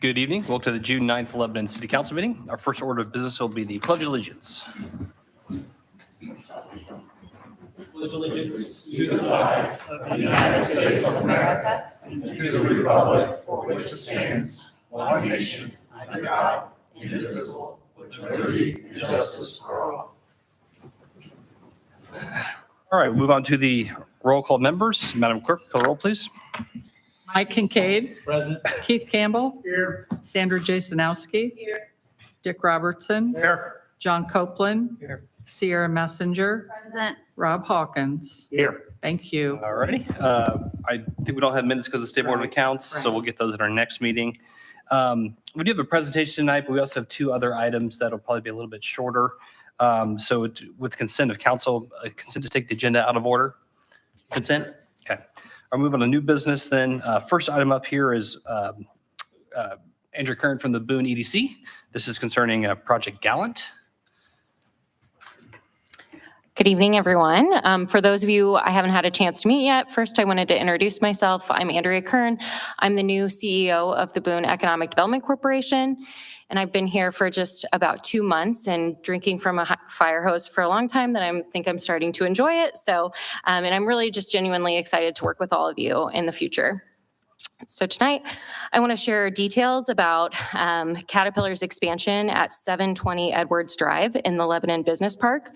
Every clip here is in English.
Good evening. Welcome to the June 9th Lebanon City Council meeting. Our first order of business will be the Pledge of Allegiance. Pledge allegiance to the flag of the United States of America and to the republic for which it stands, one nation, under God, indivisible, with liberty and justice for all. All right, we'll move on to the roll call members. Madam Clerk, call the roll, please. Mike Kincaid. Present. Keith Campbell. Here. Sandra Jasanowski. Here. Dick Robertson. Here. John Copeland. Here. Sierra Messenger. Present. Rob Hawkins. Here. Thank you. All righty. I think we don't have minutes because of the State Board of Accounts, so we'll get those at our next meeting. We do have a presentation tonight, but we also have two other items that'll probably be a little bit shorter. With consent of council, consent to take the agenda out of order. Consent? Okay. I'll move on to new business then. First item up here is Andrew Kern from the Boone EDC. This is concerning Project Gallant. Good evening, everyone. For those of you I haven't had a chance to meet yet, first I wanted to introduce myself. I'm Andrea Kern. I'm the new CEO of the Boone Economic Development Corporation, and I've been here for just about 2 months and drinking from a fire hose for a long time that I think I'm starting to enjoy it. So, and I'm really just genuinely excited to work with all of you in the future. So tonight, I want to share details about Caterpillar's expansion at 720 Edwards Drive in the Lebanon Business Park.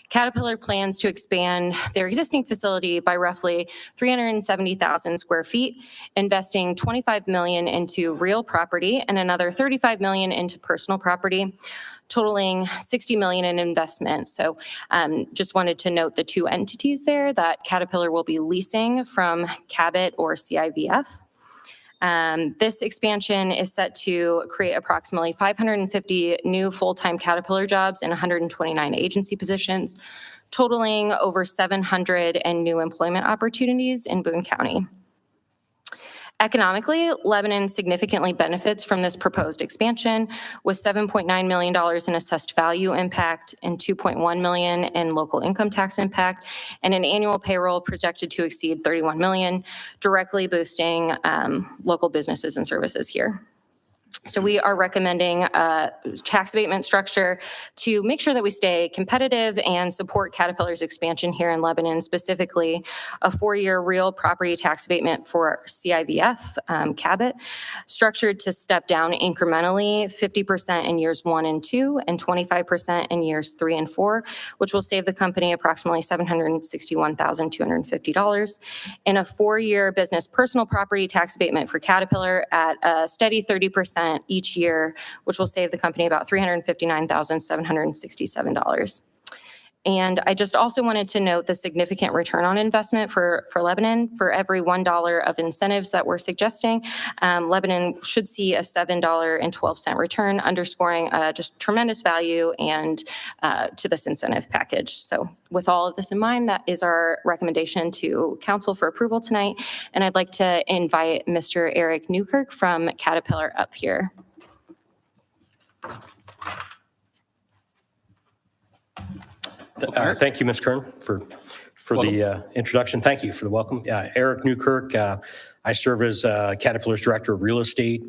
Caterpillar plans to expand their existing facility by roughly 370,000 square feet, investing $25 million into real property and another $35 million into personal property, totaling $60 million in investment. So just wanted to note the two entities there that Caterpillar will be leasing from Cabot or CIVF. This expansion is set to create approximately 550 new full-time Caterpillar jobs and 129 agency positions, totaling over 700 and new employment opportunities in Boone County. Economically, Lebanon significantly benefits from this proposed expansion with $7.9 million in assessed value impact and $2.1 million in local income tax impact and an annual payroll projected to exceed $31 million, directly boosting local businesses and services here. So we are recommending a tax abatement structure to make sure that we stay competitive and support Caterpillar's expansion here in Lebanon, specifically a 4-year real property tax abatement for CIVF, Cabot, structured to step down incrementally 50% in years 1 and 2 and 25% in years 3 and 4, which will save the company approximately $761,250, and a 4-year business personal property tax abatement for Caterpillar at a steady 30% each year, which will save the company about $359,767. And I just also wanted to note the significant return on investment for Lebanon. For every $1 of incentives that we're suggesting, Lebanon should see a $7.12 return, underscoring just tremendous value and to this incentive package. So with all of this in mind, that is our recommendation to council for approval tonight. And I'd like to invite Mr. Eric Newkirk from Caterpillar up here. Thank you, Ms. Kern, for the introduction. Thank you for the welcome. Eric Newkirk. I serve as Caterpillar's Director of Real Estate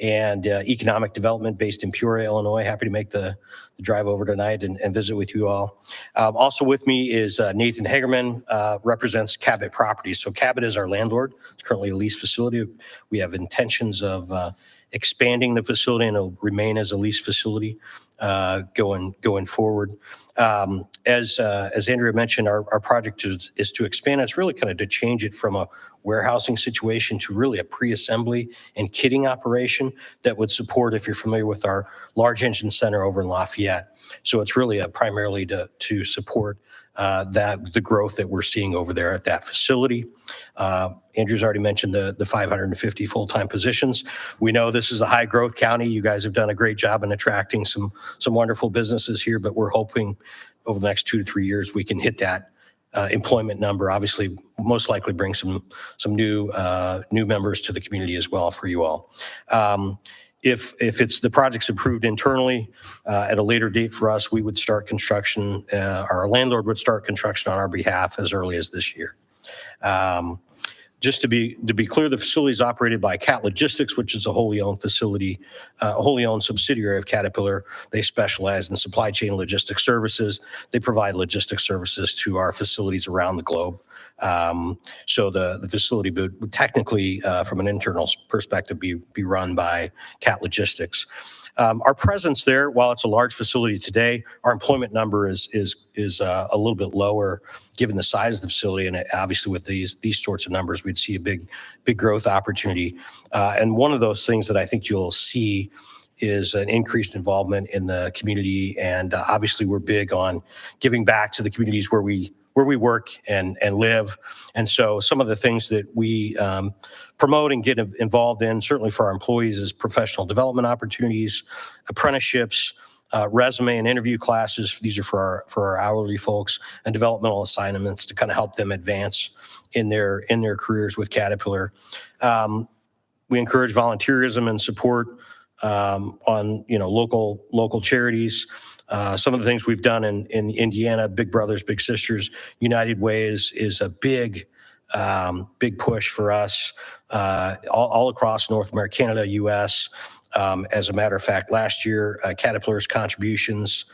and Economic Development based in Peoria, Illinois. Happy to make the drive over tonight and visit with you all. Also with me is Nathan Hagerman, represents Cabot Properties. So Cabot is our landlord. It's currently a lease facility. We have intentions of expanding the facility and it'll remain as a lease facility going forward. As Andrea mentioned, our project is to expand. It's really kind of to change it from a warehousing situation to really a pre-assembly and kitting operation that would support, if you're familiar with our large engine center over in Lafayette. So it's really primarily to support the growth that we're seeing over there at that facility. Andrew's already mentioned the 550 full-time positions. We know this is a high growth county. You guys have done a great job in attracting some wonderful businesses here, but we're hoping over the next 2 to 3 years we can hit that employment number. Obviously, most likely bring some new members to the community as well for you all. If it's the project's approved internally at a later date for us, we would start construction. Our landlord would start construction on our behalf as early as this year. just to be clear, the facility is operated by Cat Logistics, which is a wholly owned facility, a wholly owned subsidiary of Caterpillar. They specialize in supply chain logistics services. They provide logistics services to our facilities around the globe. So the facility would technically, from an internal perspective, be run by Cat Logistics. Our presence there, while it's a large facility today, our employment number is a little bit lower given the size of the facility. And obviously with these sorts of numbers, we'd see a big growth opportunity. And one of those things that I think you'll see is an increased involvement in the community. And obviously we're big on giving back to the communities where we work and live. And so some of the things that we promote and get involved in, certainly for our employees, is professional development opportunities, apprenticeships, resume and interview classes. These are for our hourly folks, and developmental assignments to kind of help them advance in their careers with Caterpillar. We encourage volunteerism and support on local charities. Some of the things we've done in Indiana, Big Brothers Big Sisters, United Way is a big push for us all across North America, Canada, U.S. As a matter of fact, last year, Caterpillar's contributions,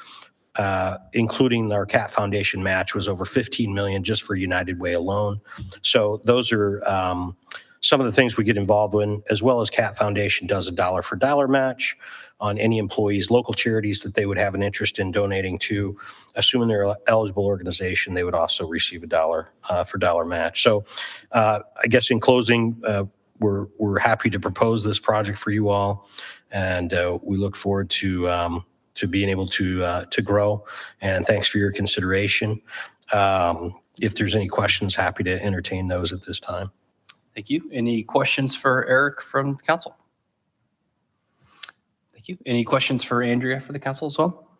including our Cat Foundation match, was over $15 million just for United Way alone. So those are some of the things we get involved in, as well as Cat Foundation does a dollar for dollar match on any employees, local charities that they would have an interest in donating to. Assuming they're an eligible organization, they would also receive a dollar for dollar match. So I guess in closing, we're happy to propose this project for you all, and we look forward to being able to grow. And thanks for your consideration. If there's any questions, happy to entertain those at this time. Thank you. Any questions for Eric from the council? Thank you. Any questions for Andrea for the council as well?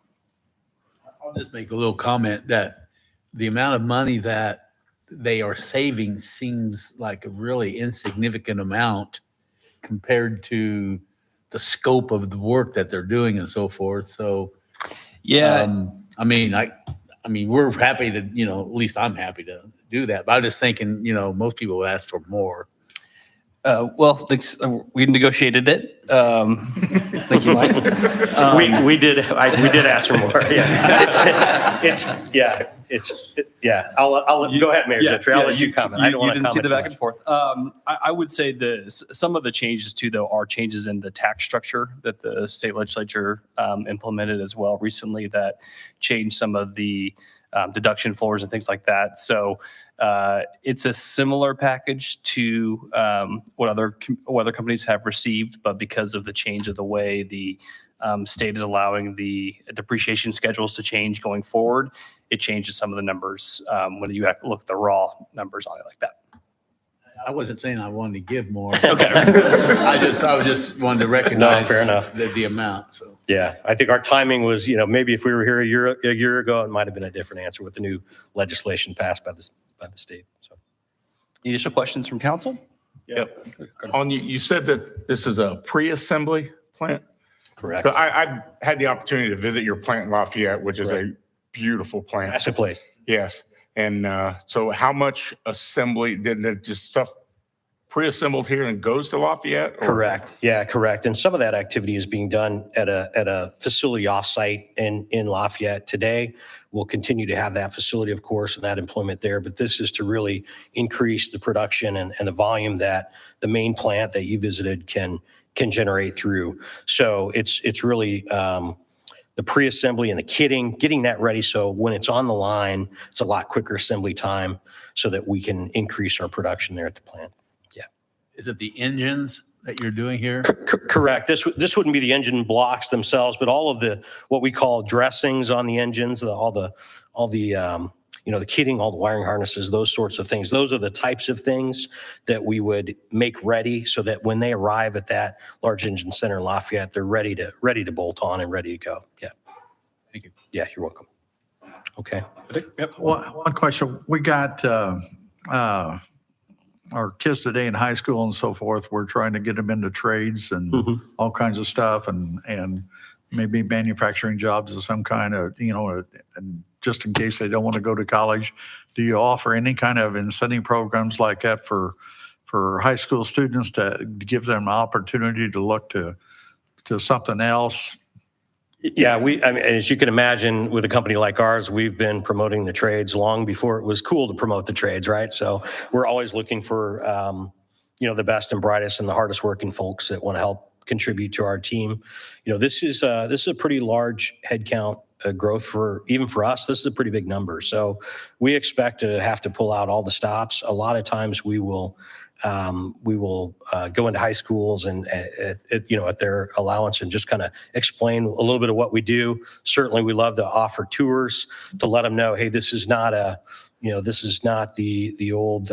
I'll just make a little comment that the amount of money that they are saving seems like a really insignificant amount compared to the scope of the work that they're doing and so forth. So, Yeah. I mean, we're happy to, at least I'm happy to do that. But I'm just thinking, most people would ask for more. Well, we negotiated it. Thank you, Mike. We did ask for more. Yeah. I'll let you go ahead, Mayor Gentry. I'll let you comment. I don't want to didn't see comment the too back and much. forth. I would say some of the changes too, though, are changes in the tax structure that the state legislature implemented as well recently that changed some of the deduction floors and things like that. So it's a similar package to what other companies have received, but because of the change of the way the state is allowing the depreciation schedules to change going forward, it changes some of the numbers when you look at the raw numbers on it like that. I wasn't saying I wanted to give more. Okay. I was just wanted to recognize No, fair enough. the amount. So Yeah, I think our timing was, maybe if we were here a year ago, it might have been a different answer with the new legislation passed by the state. So, Any additional questions from council? Yep. You said that this is a pre-assembly plant? correct. But I had the opportunity to visit your plant in Lafayette, which is a beautiful plant. Massive place. Yes. And so how much assembly, did it just stuff pre-assembled here and goes to Lafayette? Or? Correct. Yeah, correct. And some of that activity is being done at a facility offsite in Lafayette today. We'll continue to have that facility, of course, and that employment there. But this is to really increase the production and the volume that the main plant that you visited can generate through. So it's really the pre-assembly and the kitting, getting that ready. So when it's on the line, it's a lot quicker assembly time so that we can increase our production there at the plant. is it the engines that you're doing here? Correct. This wouldn't be the engine blocks themselves, but all of the what we call dressings on the engines, all the the kitting, all the wiring harnesses, those sorts of things. Those are the types of things that we would make ready so that when they arrive at that large engine center in Lafayette, they're ready to bolt on and ready to go. Yeah. Thank you. Yeah, you're welcome. Okay. Yep. One question. We got our kids today in high school and so forth. We're trying to get them into trades and all kinds of stuff and maybe manufacturing jobs of some kind of, and just in case they don't want to go to college. Do you offer any kind of incentive programs like that for for high school students to give them an opportunity to look to something else. Yeah, I mean, as you can imagine, with a company like ours, we've been promoting the trades long before it was cool to promote the trades, right? So we're always looking for, the best and brightest and the hardest working folks that want to help contribute to our team. This is a pretty large headcount growth even for us. This is a pretty big number. So we expect to have to pull out all the stops. A lot of times we will go into high schools and at their allowance and just kind of explain a little bit of what we do. Certainly, we love to offer tours to let them know, hey, this is not the old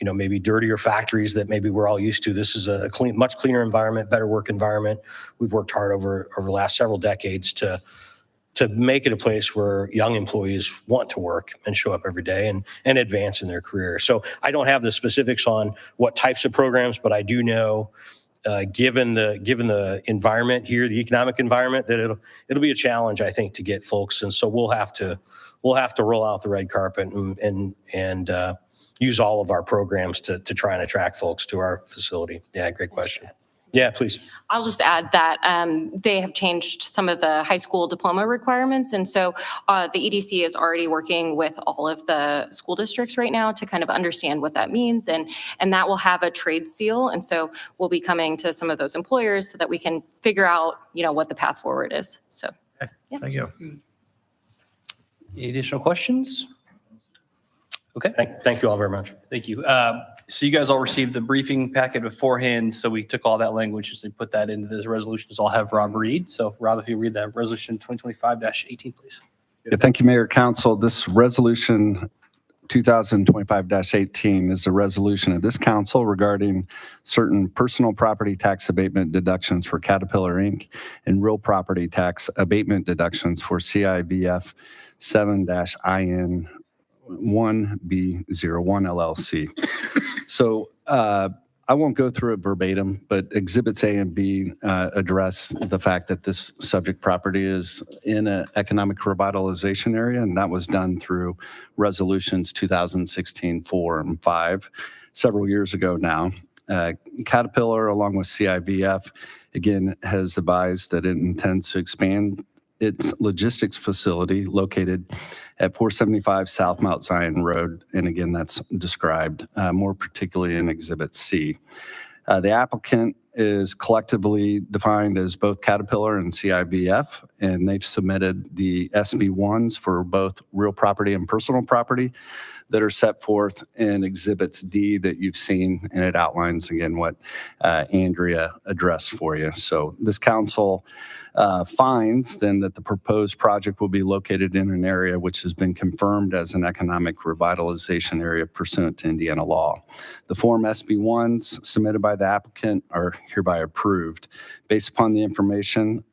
maybe dirtier factories that maybe we're all used to. This is a clean, much cleaner environment, better work environment. We've worked hard over the last several decades to make it a place where young employees want to work and show up every day and advance in their career. So I don't have the specifics on what types of programs, but I do know, given the environment here, the economic environment, that it'll be a challenge, I think, to get folks. And so we'll have to roll out the red carpet and use all of our programs to try and attract folks to our facility. Yeah, great question. Yeah, please. I'll just add that they have changed some of the high school diploma requirements. And so the EDC is already working with all of the school districts right now to kind of understand what that means. And that will have a trade seal. And so we'll be coming to some of those employers so that we can figure out, what the path forward is. So, yeah. Thank you. Any additional questions? Okay. Thank you all very much. Thank you. So you guys all received the briefing packet beforehand. So we took all that language and put that into this resolution. So I'll have Rob read. So Rob, if you read that resolution 2025-18, please. Yeah, thank you, Mayor, Council. This resolution 2025-18 is a resolution of this council regarding certain personal property tax abatement deductions for Caterpillar Inc. and real property tax abatement deductions for CIVF 7-IN 1B01 LLC. So I won't go through it verbatim, but Exhibits A and B address the fact that this subject property is in an economic revitalization area, and that was done through resolutions 2016-4 and 5 several years ago now. Caterpillar, along with CIVF, again, has advised that it intends to expand its logistics facility located at 475 South Mount Zion Road. And again, that's described more particularly in Exhibit C. The applicant is collectively defined as both Caterpillar and CIVF, and they've submitted the SB1s for both real property and personal property that are set forth in Exhibits D that you've seen, and it outlines again what Andrea addressed for you. So this council finds then that the proposed project will be located in an area which has been confirmed as an economic revitalization area pursuant to Indiana law. The Form SB1s submitted by the applicant are hereby approved. Based upon the information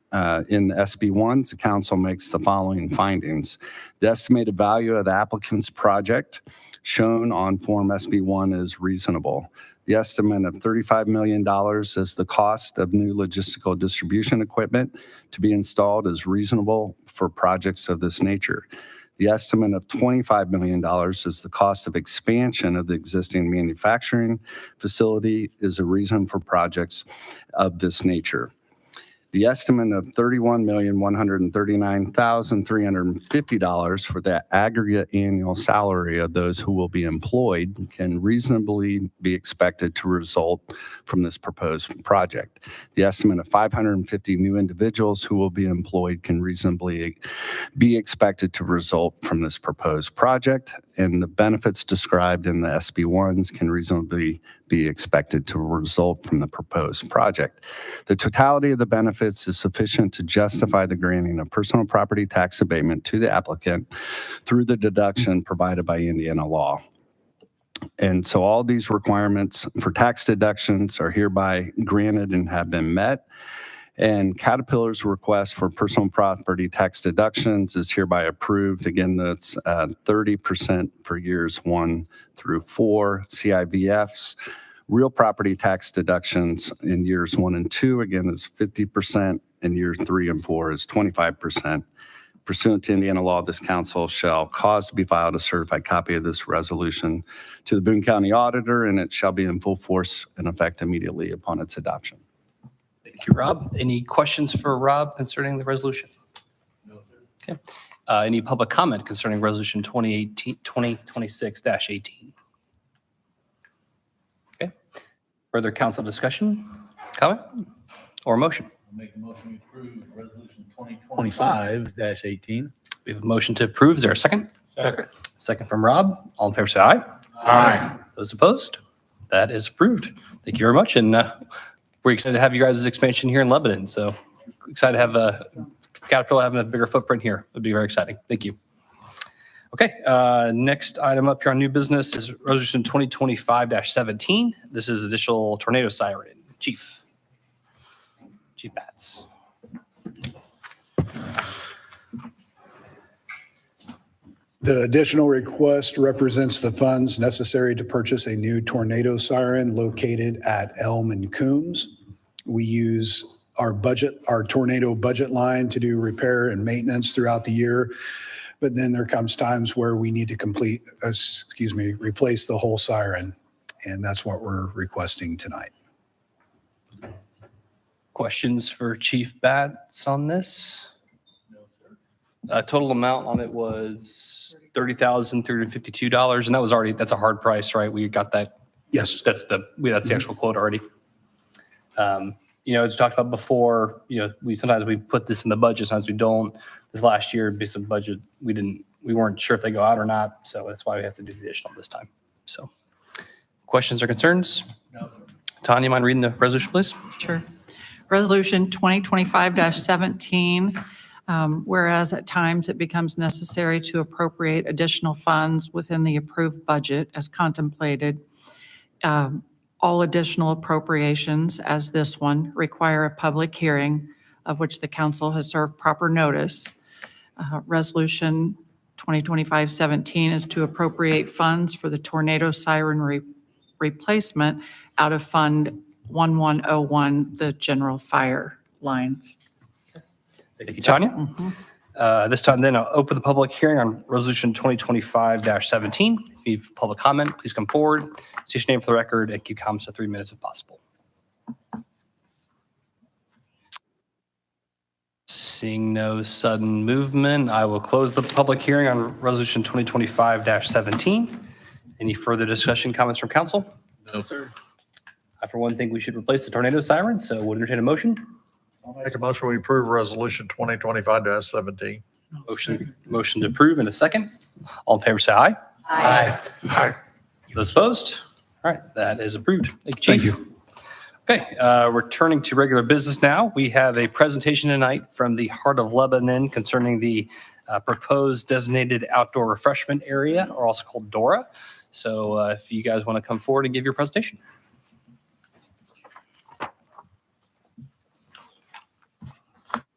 in the SB1s, the council makes the following findings. The estimated value of the applicant's project shown on Form SB1 is reasonable. The estimate of $35 million as the cost of new logistical distribution equipment to be installed is reasonable for projects of this nature. The estimate of $25 million as the cost of expansion of the existing manufacturing facility is a reason for projects of this nature. The estimate of $31,139,350 for the aggregate annual salary of those who will be employed can reasonably be expected to result from this proposed project. The estimate of 550 new individuals who will be employed can reasonably be expected to result from this proposed project, and the benefits described in the SB1s can reasonably be expected to result from the proposed project. The totality of the benefits is sufficient to justify the granting of personal property tax abatement to the applicant through the deduction provided by Indiana law. And so all these requirements for tax deductions are hereby granted and have been met. And Caterpillar's request for personal property tax deductions is hereby approved. Again, that's 30% for years 1 through 4. CIVF's real property tax deductions in years 1 and 2, again, is 50%, and year 3 and 4 is 25%. Pursuant to Indiana law, this council shall cause to be filed a certified copy of this resolution to the Boone County Auditor, and it shall be in full force and effect immediately upon its adoption. Thank you, Rob. Any questions for Rob concerning the resolution? No, sir. Okay. Any public comment concerning Resolution 2026-18? Okay. Further council discussion, comment, or motion? Make a motion to approve resolution 2025-18. We have a motion to approve. Is there a second? Second. Second from Rob. All in favor, say aye. Aye. Those opposed? That is approved. Thank you very much. And we're excited to have you guys' expansion here in Lebanon. So excited to have Caterpillar having a bigger footprint here. It'd be very exciting. Thank you. Okay. Next item up here on new business is Resolution 2025-17. This is additional tornado siren. Chief Bats. The additional request represents the funds necessary to purchase a new tornado siren located at Elm and Coombs. We use our tornado budget line to do repair and maintenance throughout the year. But then there comes times where we need to replace the whole siren. And that's what we're requesting tonight. Questions for Chief Bats on this? No, sir. Total amount on it was $30,352, and that's a hard price, right? We got that. Yes. That's the actual quote already. As we talked about before, sometimes we put this in the budget, sometimes we don't. This last year, based on budget, we weren't sure if they go out or not, so that's why we have to do the additional this time. So, questions or concerns? No, sir. Tanya, mind reading the resolution, please? Sure. Resolution 2025-17, whereas at times it becomes necessary to appropriate additional funds within the approved budget as contemplated, all additional appropriations, as this one, require a public hearing of which the council has served proper notice. Resolution 2025-17 is to appropriate funds for the tornado siren replacement out of Fund 1101, the general fire lines. Thank you, Tanya. This time then, I'll open the public hearing on Resolution 2025-17. If you have public comment, please come forward. State your name for the record and keep comments to 3 minutes if possible. Seeing no sudden movement, I will close the public hearing on Resolution 2025-17. Any further discussion, comments from council? No, sir. I, for one, think we should replace the tornado siren, so we'll entertain a motion. I'll make a motion we approve resolution 2025-17. Motion to approve in a second. All in favor, say aye. Aye. Aye. Those opposed? All right, that is approved. Thank you, Chief. Okay, we're turning to regular business now. We have a presentation tonight from the Heart of Lebanon concerning the proposed designated outdoor refreshment area, or also called DORA. So if you guys want to come forward and give your presentation.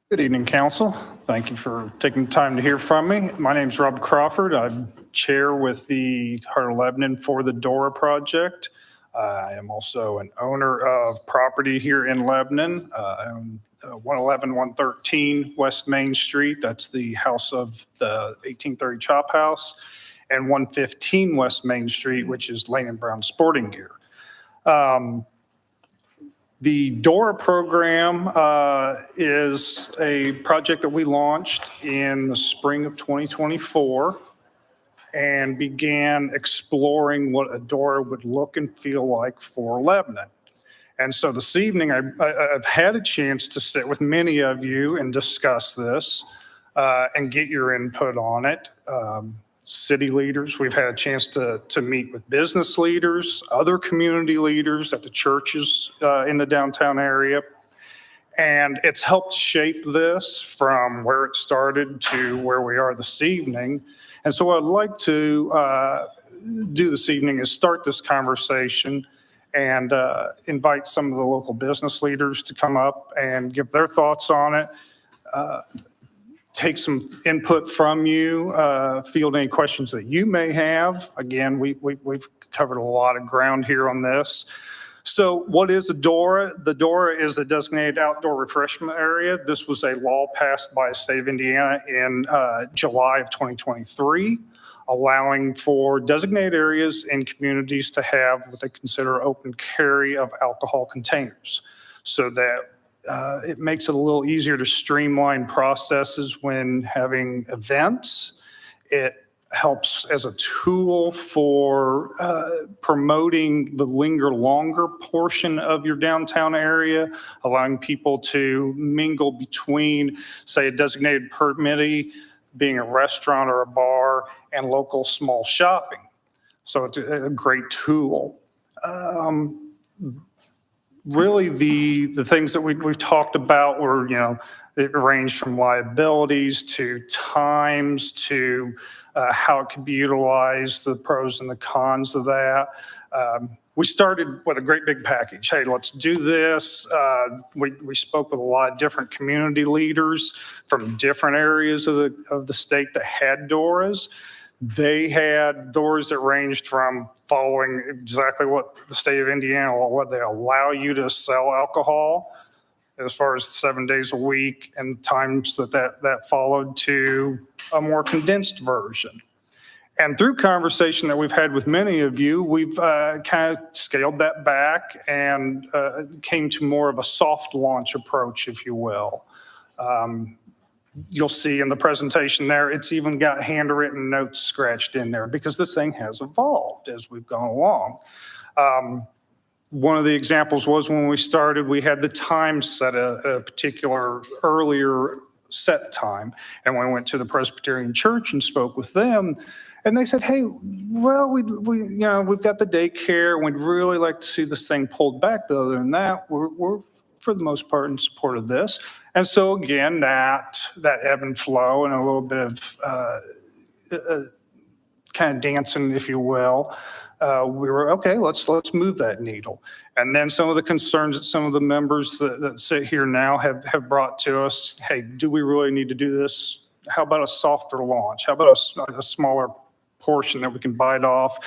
Good evening, Council. Thank you for taking the time to hear from me. My name is Rob Crawford. I'm chair with the Heart of Lebanon for the DORA project. I am also an owner of property here in Lebanon. I own 111, 113 West Main Street. That's the house of the 1830 Chop House. And 115 West Main Street, which is Lane and Brown Sporting Gear. The DORA program is a project that we launched in the spring of 2024 and began exploring what a DORA would look and feel like for Lebanon. And so this evening, I've had a chance to sit with many of you and discuss this and get your input on it. City leaders, we've had a chance to meet with business leaders, other community leaders at the churches in the downtown area. And it's helped shape this from where it started to where we are this evening. And so what I'd like to do this evening is start this conversation and invite some of the local business leaders to come up and give their thoughts on it. Take some input from you, field any questions that you may have. Again, we've covered a lot of ground here on this. So what is a DORA? The DORA is a designated outdoor refreshment area. This was a law passed by the state of Indiana in July of 2023, allowing for designated areas in communities to have what they consider open carry of alcohol containers, so that it makes it a little easier to streamline processes when having events. It helps as a tool for promoting the linger longer portion of your downtown area, allowing people to mingle between, say, a designated permittee, being a restaurant or a bar, and local small shopping. So it's a great tool. Really, the things that we've talked about were, it ranged from liabilities to times to how it could be utilized, the pros and the cons of that. We started with a great big package. Hey, let's do this. We spoke with a lot of different community leaders from different areas of the state that had DORAs. They had DORAs that ranged from following exactly what the state of Indiana, what they allow you to sell alcohol, as far as 7 days a week and times that followed, to a more condensed version. And through conversation that we've had with many of you, we've kind of scaled that back and came to more of a soft launch approach, if you will. You'll see in the presentation there, it's even got handwritten notes scratched in there because this thing has evolved as we've gone along. One of the examples was when we started, we had the time set a particular earlier set time. And when we went to the Presbyterian Church and spoke with them, and they said, hey, well, we've got the daycare and we'd really like to see this thing pulled back. But other than that, we're for the most part in support of this. And so again, that ebb and flow and a little bit of kind of dancing, if you will, we were, okay, let's move that needle. And then some of the concerns that some of the members that sit here now have brought to us, hey, do we really need to do this? How about a softer launch? How about a smaller portion that we can bite off?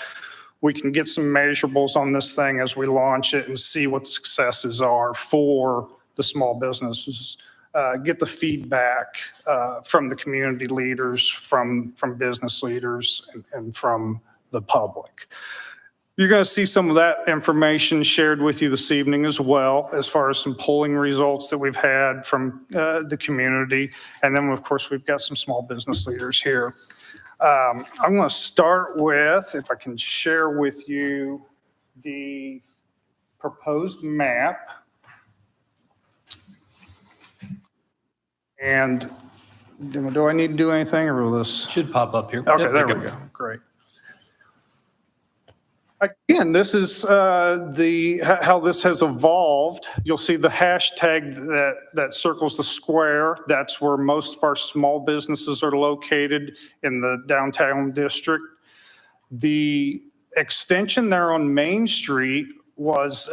We can get some measurables on this thing as we launch it and see what the successes are for the small businesses. Get the feedback from the community leaders, from business leaders, and from the public. You're going to see some of that information shared with you this evening as well, as far as some polling results that we've had from the community. And then, of course, we've got some small business leaders here. I'm going to start with, if I can share with you the proposed map. And do I need to do anything, or will this? Should pop up here. Okay, Yep, there we go. Great. Again, this is how this has evolved. You'll see the hashtag that circles the square. That's where most of our small businesses are located in the downtown district. The extension there on Main Street was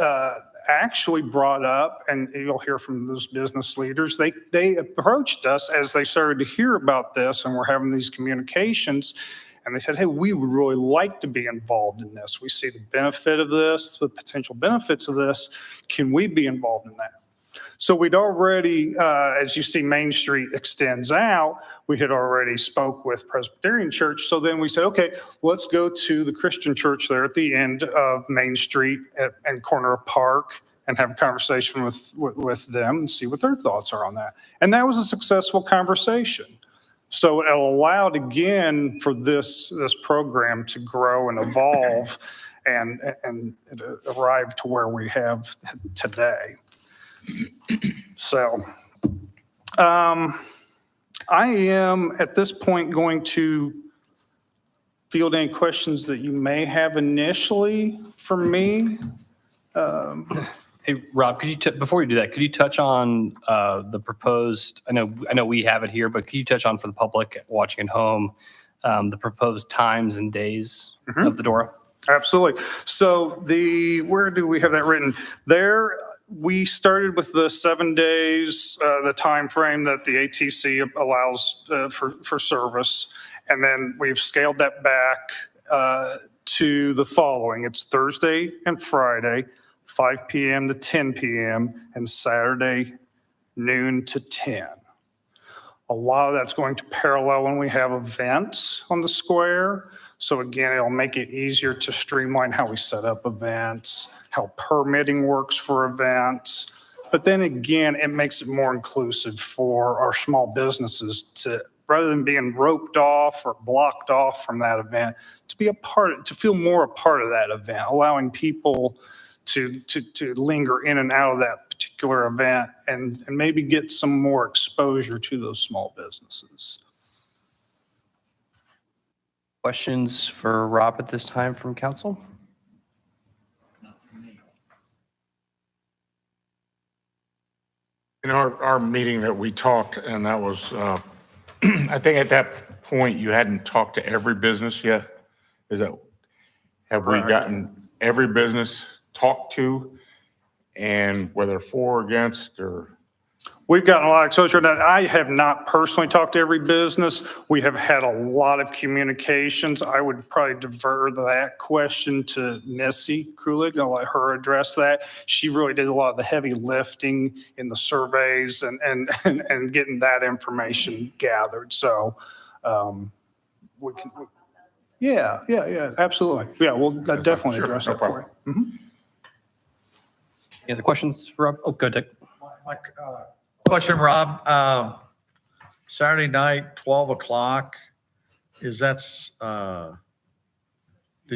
actually brought up, and you'll hear from those business leaders. They approached us as they started to hear about this, and we're having these communications. And they said, hey, we would really like to be involved in this. We see the benefit of this, the potential benefits of this. Can we be involved in that? So we'd already, as you see, Main Street extends out. We had already spoke with Presbyterian Church. So then we said, okay, let's go to the Christian church there at the end of Main Street and corner of Park and have a conversation with them and see what their thoughts are on that. And that was a successful conversation. So it allowed, again, for this program to grow and evolve and it arrive to where we have today. So I am, at this point, going to field any questions that you may have initially for me. Hey, Rob, could you, before you do that, could you touch on the proposed, I know we have it here, but could you touch on for the public watching at home, the proposed times and days of the DORA? Absolutely. So where do we have that written? There, we started with the 7 days, the time frame that the ATC allows for service. And then we've scaled that back to the following. It's Thursday and Friday, 5 PM to 10 PM, and Saturday, noon to 10. A lot of that's going to parallel when we have events on the square. So again, it'll make it easier to streamline how we set up events, how permitting works for events. But then again, it makes it more inclusive for our small businesses to, rather than being roped off or blocked off from that event, to be a part, to feel more a part of that event, allowing people to linger in and out of that particular event and maybe get some more exposure to those small businesses. Questions for Rob at this time from council? In our meeting that we talked, and that was, I think at that point, you hadn't talked to every business yet. Have we gotten every business talked to, and whether for or against, or? We've gotten a lot of exposure to that. I have not personally talked to every business. We have had a lot of communications. I would probably divert that question to Missy Krulig and let her address that. She really did a lot of the heavy lifting in the surveys and getting that information gathered. So we can, yeah, absolutely. Yeah, we'll definitely Sure, address no that for you. Mhm. Any other questions for Rob? Oh, go ahead, Dick. Question, Rob. Saturday night, 12 o'clock, is that's, did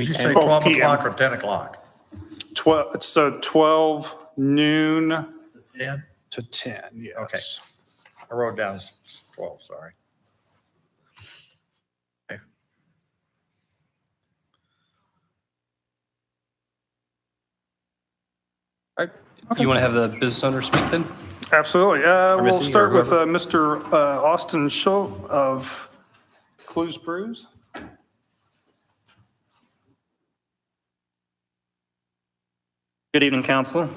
you say 12 o'clock or 10 o'clock? 12, so 12 noon 10? to 10, yes. Okay. I wrote down 12, sorry. Okay. All right. You want to have the business owner speak then? Absolutely. We'll Missy, or start with whoever. Mr. Austin Schultz of Clues Brews. Good evening, council.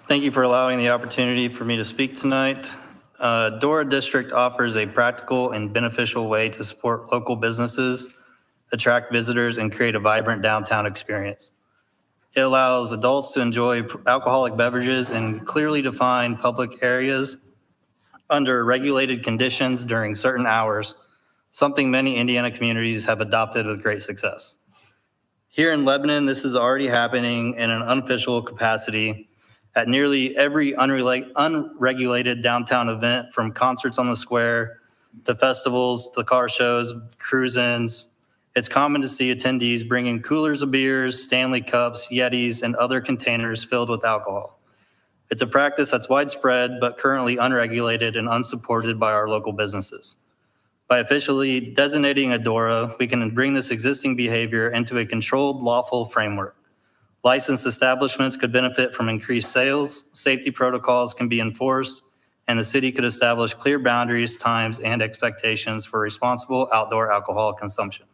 Thank you for allowing the opportunity for me to speak tonight. DORA District offers a practical and beneficial way to support local businesses, attract visitors, and create a vibrant downtown experience. It allows adults to enjoy alcoholic beverages in clearly defined public areas under regulated conditions during certain hours, something many Indiana communities have adopted with great success. Here in Lebanon, this is already happening in an unofficial capacity at nearly every unregulated downtown event, from concerts on the square to festivals, to car shows, cruise-ins. It's common to see attendees bringing coolers of beers, Stanley cups, Yetis, and other containers filled with alcohol. It's a practice that's widespread, but currently unregulated and unsupported by our local businesses. By officially designating a DORA, we can bring this existing behavior into a controlled, lawful framework. Licensed establishments could benefit from increased sales, safety protocols can be enforced, and the city could establish clear boundaries, times, and expectations for responsible outdoor alcohol consumption.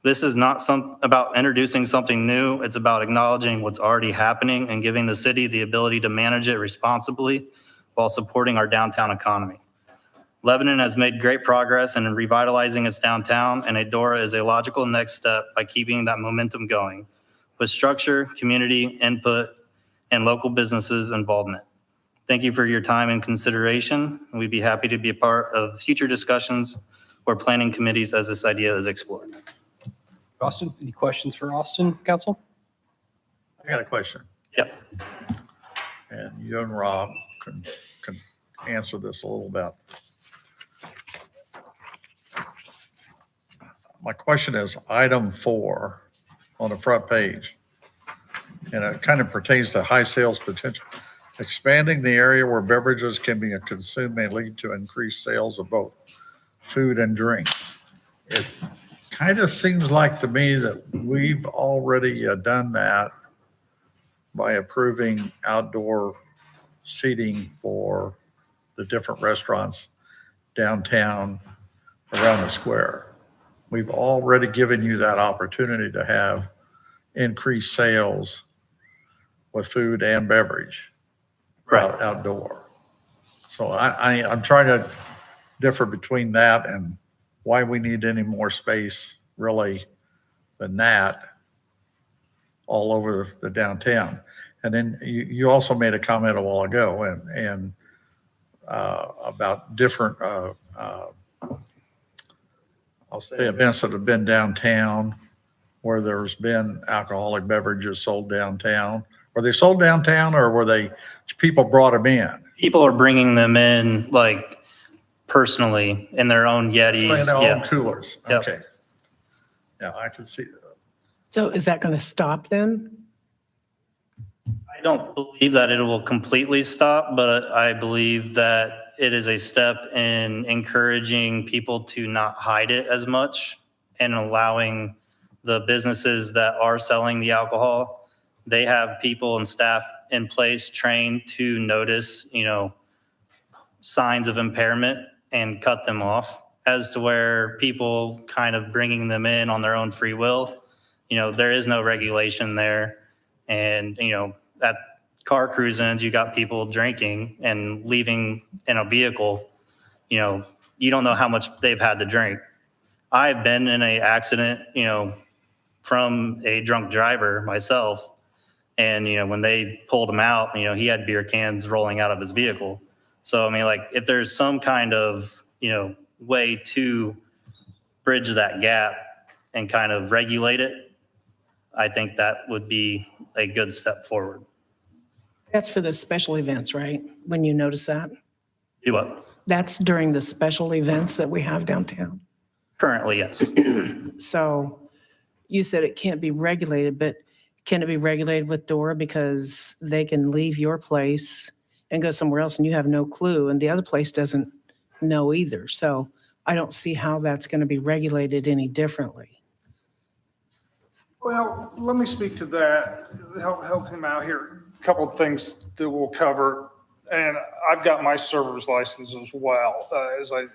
This is not about introducing something new. It's about acknowledging what's already happening and giving the city the ability to manage it responsibly while supporting our downtown economy. Lebanon has made great progress in revitalizing its downtown, and a DORA is a logical next step by keeping that momentum going with structure, community input, and local businesses' involvement. Thank you for your time and consideration. We'd be happy to be a part of future discussions or planning committees as this idea is explored. Austin, any questions for Austin, council? I got a question. Yep. And you and Rob can answer this a little bit. My question is item 4 on the front page, and it kind of pertains to high sales potential. Expanding the area where beverages can be consumed may lead to increased sales of both food and drinks. It kind of seems like to me that we've already done that by approving outdoor seating for the different restaurants downtown around the square. We've already given you that opportunity to have increased sales with food and beverage outdoor. So I'm trying to differ between that and why we need any more space really than that all over the downtown. And then you also made a comment a while ago and about different, I'll say events that have been downtown where there's been alcoholic beverages sold downtown. Were they sold downtown or were they, people brought them in? People are bringing them in like personally in their own Yetis. In their own Yeah. coolers. Yep. Okay. Yeah, I can see that. So is that going to stop then? I don't believe that it will completely stop, but I believe that it is a step in encouraging people to not hide it as much and allowing the businesses that are selling the alcohol, they have people and staff in place trained to notice, signs of impairment and cut them off, as to where people kind of bringing them in on their own free will. There is no regulation there. And, at car cruise ins, you got people drinking and leaving in a vehicle. You don't know how much they've had to drink. I've been in an accident, from a drunk driver myself. And, when they pulled him out, he had beer cans rolling out of his vehicle. So, if there's some kind of, way to bridge that gap and kind of regulate it, I think that would be a good step forward. That's for the special events, right? When you notice that? Do what? That's during the special events that we have downtown. Currently, yes. So you said it can't be regulated, but can it be regulated with DORA? Because they can leave your place and go somewhere else and you have no clue, and the other place doesn't know either. So I don't see how that's going to be regulated any differently. Well, let me speak to that, help him out here. A couple of things that we'll cover. And I've got my server's license as well, as I've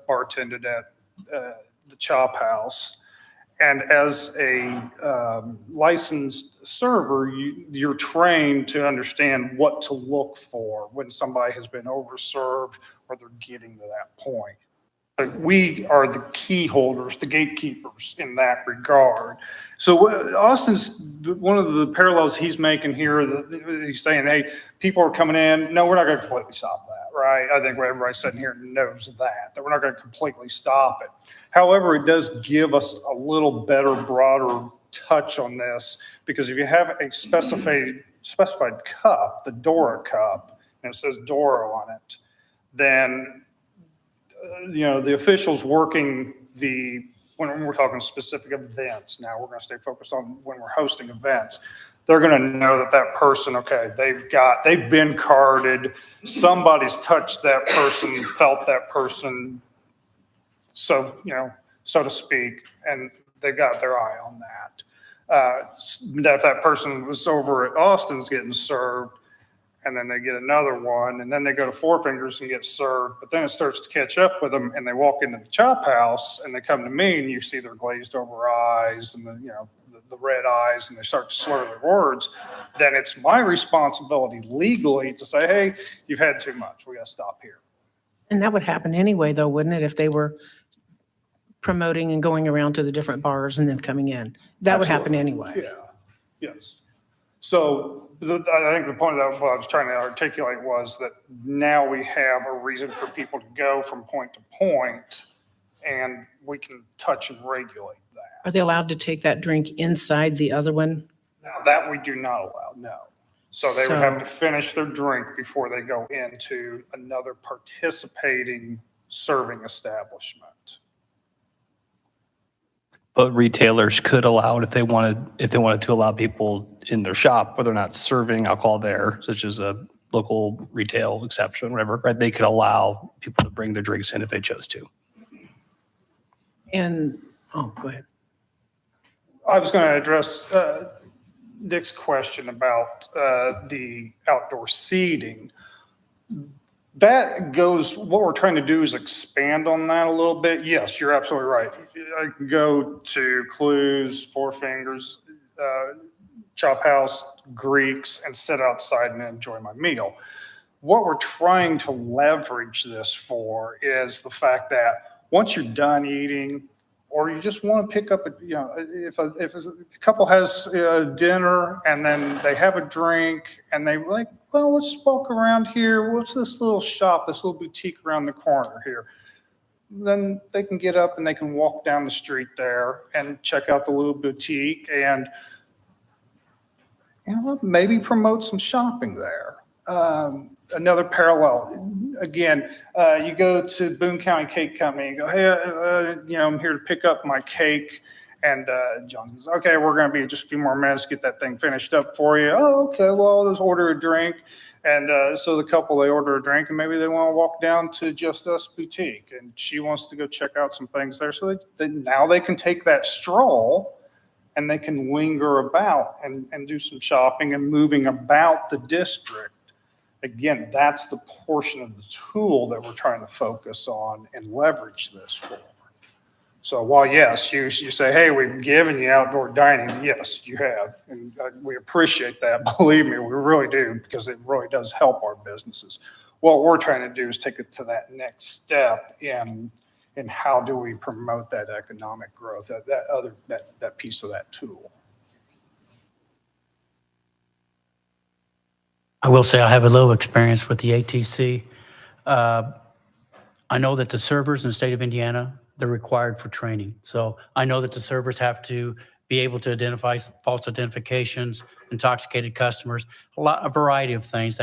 bartended at the Chop House. And as a licensed server, you're trained to understand what to look for when somebody has been overserved or they're getting to that point. But we are the key holders, the gatekeepers in that regard. So Austin's, one of the parallels he's making here, he's saying, hey, people are coming in. No, we're not going to completely stop that, right? I think everybody sitting here knows that we're not going to completely stop it. However, it does give us a little better, broader touch on this, because if you have a specified cup, the DORA cup, and it says DORA on it, then the officials working when we're talking specific events, now we're going to stay focused on when we're hosting events, they're going to know that person, okay, they've been carded, somebody's touched that person, felt that person, so to speak, and they got their eye on that. If that person was over at Austin's getting served, and then they get another one, and then they go to Four Fingers and get served, but then it starts to catch up with them, and they walk into the Chop House, and they come to me, and you see their glazed over eyes and the red eyes, and they start to slur their words, then it's my responsibility legally to say, hey, you've had too much. We got to stop here. And that would happen anyway, though, wouldn't it, if they were promoting and going around to the different bars and then coming in? That would happen anyway. Yeah, yes. So I think the point of that, what I was trying to articulate, was that now we have a reason for people to go from point to point, and we can touch and regulate that. Are they allowed to take that drink inside the other one? Now, that we do not allow, no. So they would have to finish their drink before they go into another participating serving establishment. But retailers could allow it if they wanted to allow people in their shop where they're not serving alcohol there, such as a local retail exception, whatever, right? They could allow people to bring their drinks in if they chose to. And, go ahead. I was going to address Dick's question about the outdoor seating. What we're trying to do is expand on that a little bit. Yes, you're absolutely right. I can go to Clues, Four Fingers, Chop House, Greeks, and sit outside and enjoy my meal. What we're trying to leverage this for is the fact that once you're done eating, or you just want to pick up, if a couple has dinner and then they have a drink and they like, well, let's walk around here. What's this little shop, this little boutique around the corner here? Then they can get up and they can walk down the street there and check out the little boutique and maybe promote some shopping there. Another parallel, again, you go to Boone County Cake Company and go, hey, I'm here to pick up my cake. And John says, okay, we're going to be just a few more minutes to get that thing finished up for you. Oh, okay, well, let's order a drink. And so the couple, they order a drink and maybe they want to walk down to Just Us Boutique and she wants to go check out some things there. So now they can take that stroll and they can linger about and do some shopping and moving about the district. Again, that's the portion of the tool that we're trying to focus on and leverage this for. So while, yes, you say, hey, we've given you outdoor dining, yes, you have. And we appreciate that. Believe me, we really do, because it really does help our businesses. What we're trying to do is take it to that next step in how do we promote that economic growth, that piece of that tool. I will say I have a little experience with the ATC. I know that the servers in the state of Indiana, they're required for training. So I know that the servers have to be able to identify false identifications, intoxicated customers, a variety of things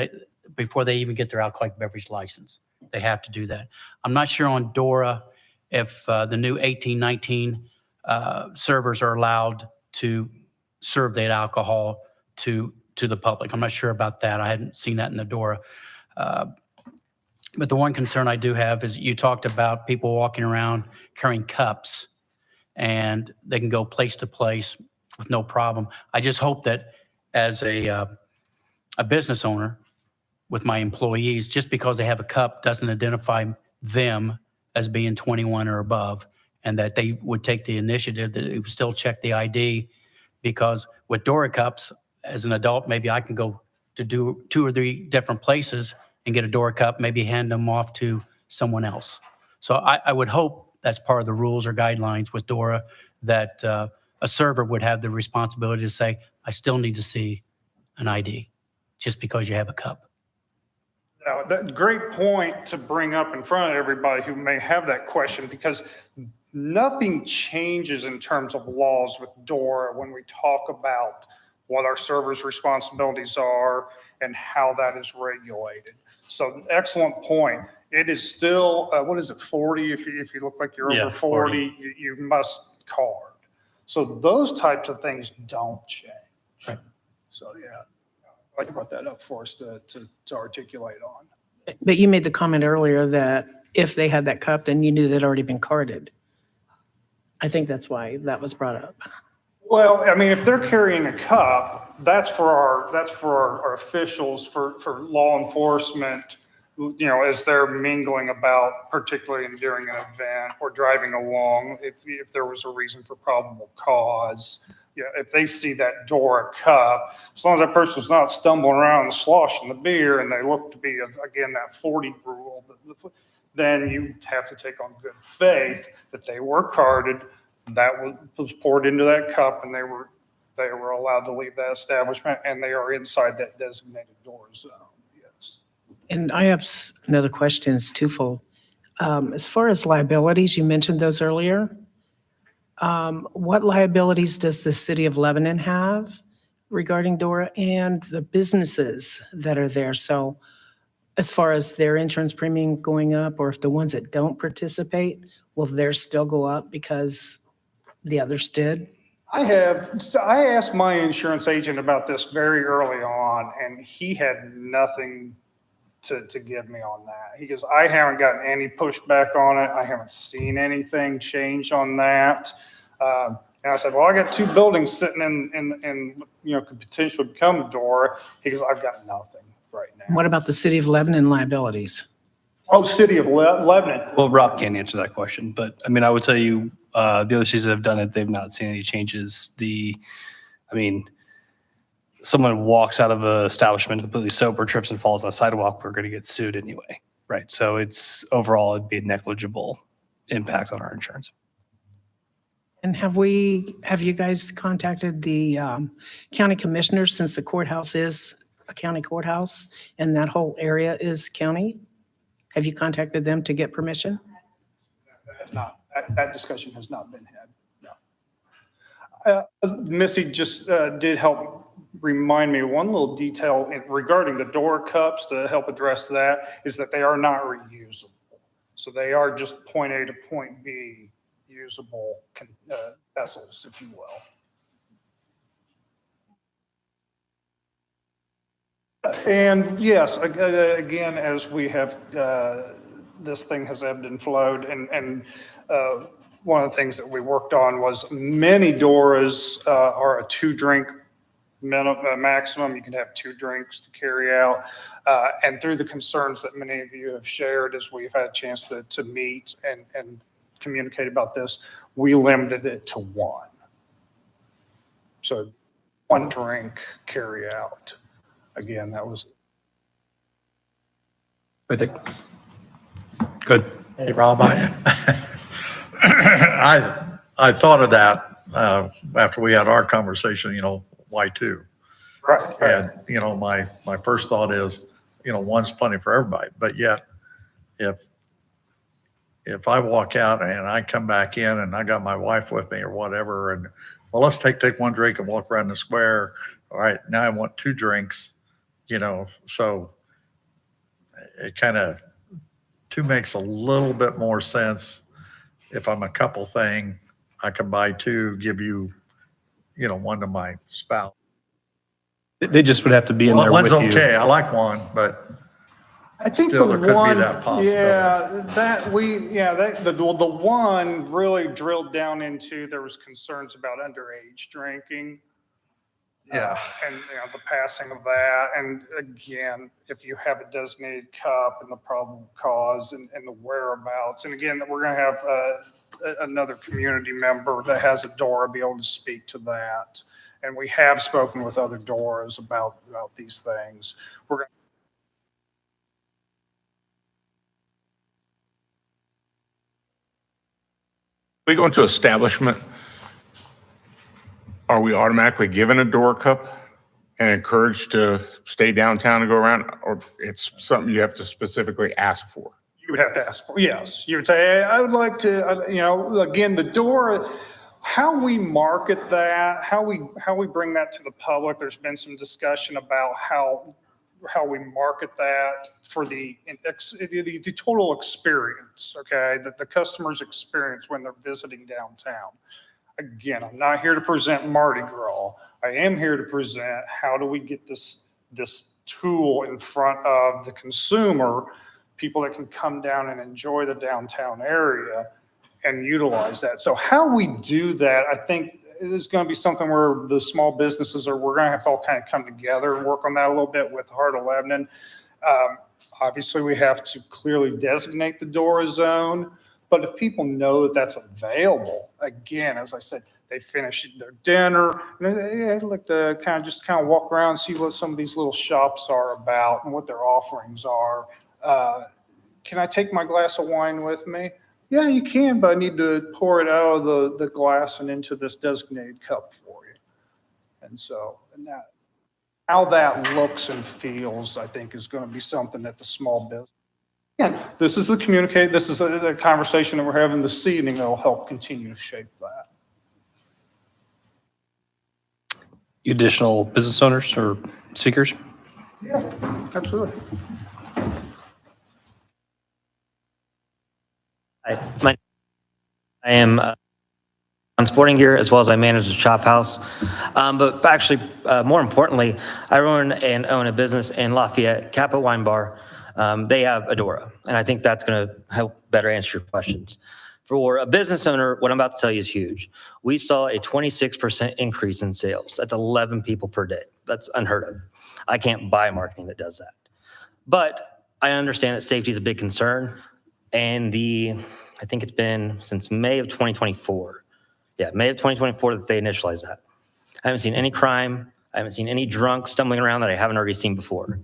before they even get their alcoholic beverage license. They have to do that. I'm not sure on DORA if the new 1819 servers are allowed to serve that alcohol to the public. I'm not sure about that. I hadn't seen that in the DORA. But the one concern I do have is you talked about people walking around carrying cups and they can go place to place with no problem. I just hope that as a business owner with my employees, just because they have a cup doesn't identify them as being 21 or above, and that they would take the initiative that it would still check the ID, because with DORA cups, as an adult, maybe I can go to do 2 or 3 different places and get a DORA cup, maybe hand them off to someone else. So I would hope that's part of the rules or guidelines with DORA, that a server would have the responsibility to say, I still need to see an ID just because you have a cup. Now, that great point to bring up in front of everybody who may have that question, because nothing changes in terms of laws with DORA when we talk about what our servers' responsibilities are and how that is regulated. So excellent point. It is still, what is it, 40? If you look like you're over 40, you must card. So those types of things don't change. Right. So yeah, I brought that up for us to articulate on. But you made the comment earlier that if they had that cup, then you knew they'd already been carded. I think that's why that was brought up. Well, I mean, if they're carrying a cup, that's for our officials, for law enforcement, as they're mingling about, particularly during an event or driving along, if there was a reason for probable cause. If they see that DORA cup, as long as that person's not stumbling around and sloshing the beer and they look to be, again, that 40 rule, then you have to take on good faith that they were carded, that was poured into that cup, and they were allowed to leave that establishment, and they are inside that designated DORA zone. Yes. And I have another question. It's twofold. As far as liabilities, you mentioned those earlier. What liabilities does the city of Lebanon have regarding DORA and the businesses that are there? So as far as their insurance premium going up, or if the ones that don't participate, will theirs still go up because the others did? I asked my insurance agent about this very early on, and he had nothing to give me on that. He goes, I haven't gotten any pushback on it. I haven't seen anything change on that. And I said, well, I got 2 buildings sitting in could potentially become a DORA. He goes, I've got nothing right now. What about the city of Lebanon liabilities? Oh, city of Lebanon. Well, Rob can't answer that question, but I mean, I would tell you, the other cities that have done it, they've not seen any changes. Someone walks out of an establishment completely sober, trips and falls on a sidewalk, we're going to get sued anyway, right? So it's overall, it'd be a negligible impact on our insurance. And have you guys contacted the county commissioners, since the courthouse is a county courthouse and that whole area is county? Have you contacted them to get permission? That discussion has not been had, no. Missy just did help remind me of one little detail regarding the DORA cups to help address that, is that they are not reusable. So they are just point A to point B usable vessels, if you will. And yes, again, as we have, this thing has ebbed and flowed, and one of the things that we worked on was many DORAs are a 2-drink maximum. You can have 2 drinks to carry out. And through the concerns that many of you have shared as we've had a chance to meet and communicate about this, we limited it to 1. So 1 drink carry out. Again, that was. Good. Hey, Rob, I thought of that after we had our conversation, why 2? Right. And, my first thought is, 1's plenty for everybody. But yet, if I walk out and I come back in and I got my wife with me or whatever, and well, let's take 1 drink and walk around the square. All right, now I want 2 drinks, so it kind of 2 makes a little bit more sense. If I'm a couple thing, I can buy 2, give you, 1 to my spouse. They just would have to be in there with One's you. okay. I like 1, but I think still, the there could be one, that possibility. the one really drilled down into, there was concerns about underage drinking. Yeah. And the passing of that. And again, if you have a designated cup and the probable cause and the whereabouts, and again, we're going to have another community member that has a DORA be able to speak to that. And we have spoken with other DORAs about these things. We're going We go into establishment, are we automatically given a DORA cup and encouraged to stay downtown and go around? Or it's something you have to specifically ask for? You would have to ask for, yes. You would say, hey, I would like to, again, the DORA, how we market that, how we bring that to the public. There's been some discussion about how we market that for the total experience, okay? The customer's experience when they're visiting downtown. Again, I'm not here to present Mardi Gras. I am here to present how do we get this tool in front of the consumer, people that can come down and enjoy the downtown area and utilize that. So how we do that, I think is going to be something where the small businesses we're going to have to all kind of come together and work on that a little bit with Heart of Lebanon. Obviously, we have to clearly designate the DORA zone. But if people know that that's available, again, as I said, they finish their dinner, and they like to kind of walk around and see what some of these little shops are about and what their offerings are. Can I take my glass of wine with me? Yeah, you can, but I need to pour it out of the glass and into this designated cup for you. And so, how that looks and feels, I think, is going to be something that the small business. Again, this is a conversation that we're having this evening that will help continue to shape that. Additional business owners or speakers? Yeah, absolutely. Hi, I am on sporting gear as well as I manage the shop house. But actually, more importantly, I run and own a business in Lafayette, Kappa Wine Bar. They have a DORA, and I think that's going to help better answer your questions. For a business owner, what I'm about to tell you is huge. We saw a 26% increase in sales. That's 11 people per day. That's unheard of. I can't buy marketing that does that. But I understand that safety is a big concern, and I think it's been since May of 2024. Yeah, May of 2024 that they initialized that. I haven't seen any crime. I haven't seen any drunk stumbling around that I haven't already seen before.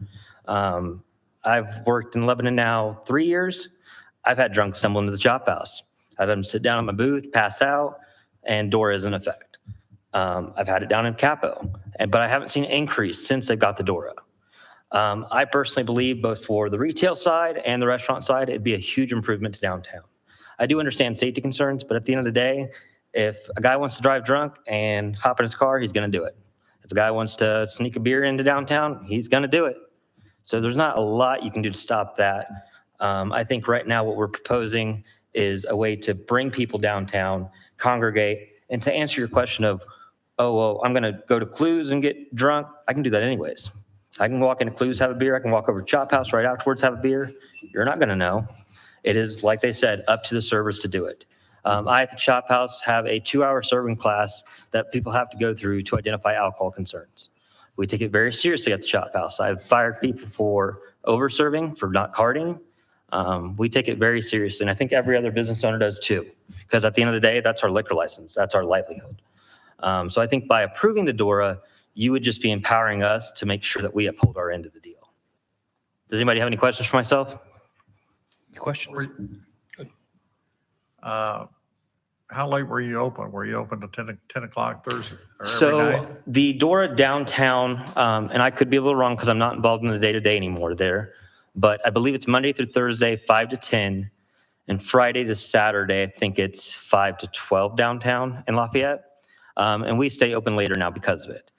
I've worked in Lebanon now 3 years. I've had drunks stumble into the shop house. I've had them sit down at my booth, pass out. and DORA is in effect. I've had it down in Capo, but I haven't seen an increase since they got the DORA. I personally believe both for the retail side and the restaurant side, it'd be a huge improvement to downtown. I do understand safety concerns, but at the end of the day, if a guy wants to drive drunk and hop in his car, he's going to do it. If a guy wants to sneak a beer into downtown, he's going to do it. So there's not a lot you can do to stop that. I think right now what we're proposing is a way to bring people downtown, congregate, and to answer your question of, oh, well, I'm going to go to Clues and get drunk. I can do that anyways. I can walk into Clues, have a beer. I can walk over to Chop House right afterwards, have a beer. You're not going to know. It is, like they said, up to the servers to do it. I at the Chop House have a 2-hour serving class that people have to go through to identify alcohol concerns. We take it very seriously at the Chop House. I've fired people for over-serving, for not carding. We take it very seriously, and I think every other business owner does too, because at the end of the day, that's our liquor license. That's our livelihood. So I think by approving the DORA, you would just be empowering us to make sure that we uphold our end of the deal. Does anybody have any questions for myself? Questions? How late were you open? Were you open to 10 o'clock Thursday or every So night? the DORA downtown, and I could be a little wrong because I'm not involved in the day-to-day anymore there, but I believe it's Monday through Thursday, 5 to 10, and Friday to Saturday, I think it's 5 to 12 downtown in Lafayette. And we stay open later now because of it.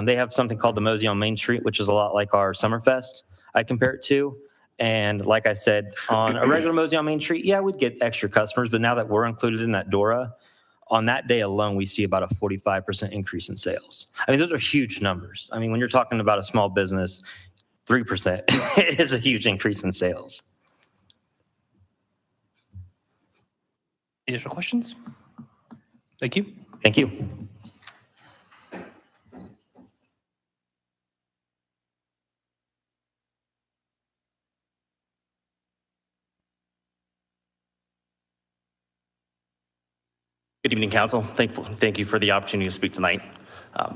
They have something called the Mosey on Main Street, which is a lot like our Summerfest, I compare it to. And like I said, on a regular Mosey on Main Street, yeah, we'd get extra customers, but now that we're included in that DORA, on that day alone, we see about a 45% increase in sales. I mean, those are huge numbers. I mean, when you're talking about a small business, 3% is a huge increase in sales. Additional questions? Thank you. Thank you. Good evening, Council. Thank you for the opportunity to speak tonight.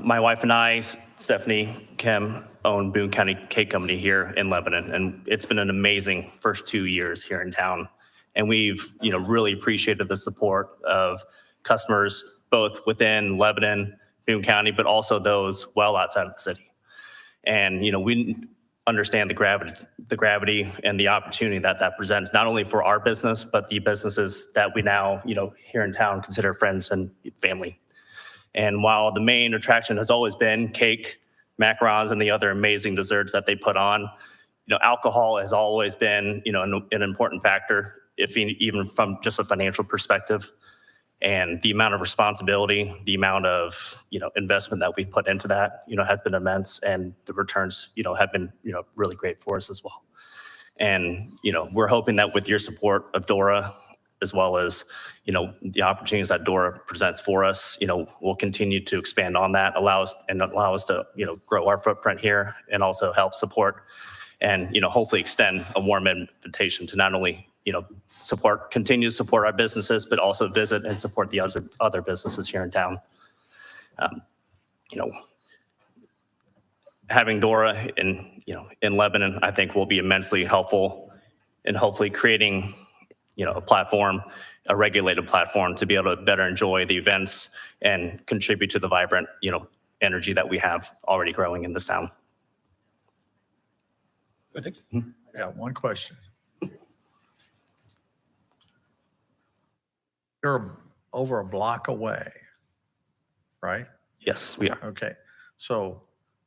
My wife and I, Stephanie Kim, own Boone County Cake Company here in Lebanon, and it's been an amazing first 2 years here in town. And we've, really appreciated the support of customers both within Lebanon, Boone County, but also those well outside of the city. And we understand the gravity and the opportunity that presents, not only for our business, but the businesses that we now, here in town consider friends and family. And while the main attraction has always been cake, macarons, and the other amazing desserts that they put on, alcohol has always been, an important factor, even from just a financial perspective. And the amount of responsibility, the amount of, investment that we put into that, has been immense, and the returns, have been, really great for us as well. And, we're hoping that with your support of DORA, as well as, the opportunities that DORA presents for us, we'll continue to expand on that, allow us to, grow our footprint here and also help support and, hopefully extend a warm invitation to not only, continue to support our businesses, but also visit and support the other businesses here in town. Having DORA in Lebanon, I think will be immensely helpful in hopefully creating, a platform, a regulated platform to be able to better enjoy the events and contribute to the vibrant, energy that we have already growing in this town. Yeah, one question. You're over a block away, right? Yes, we are. Okay, so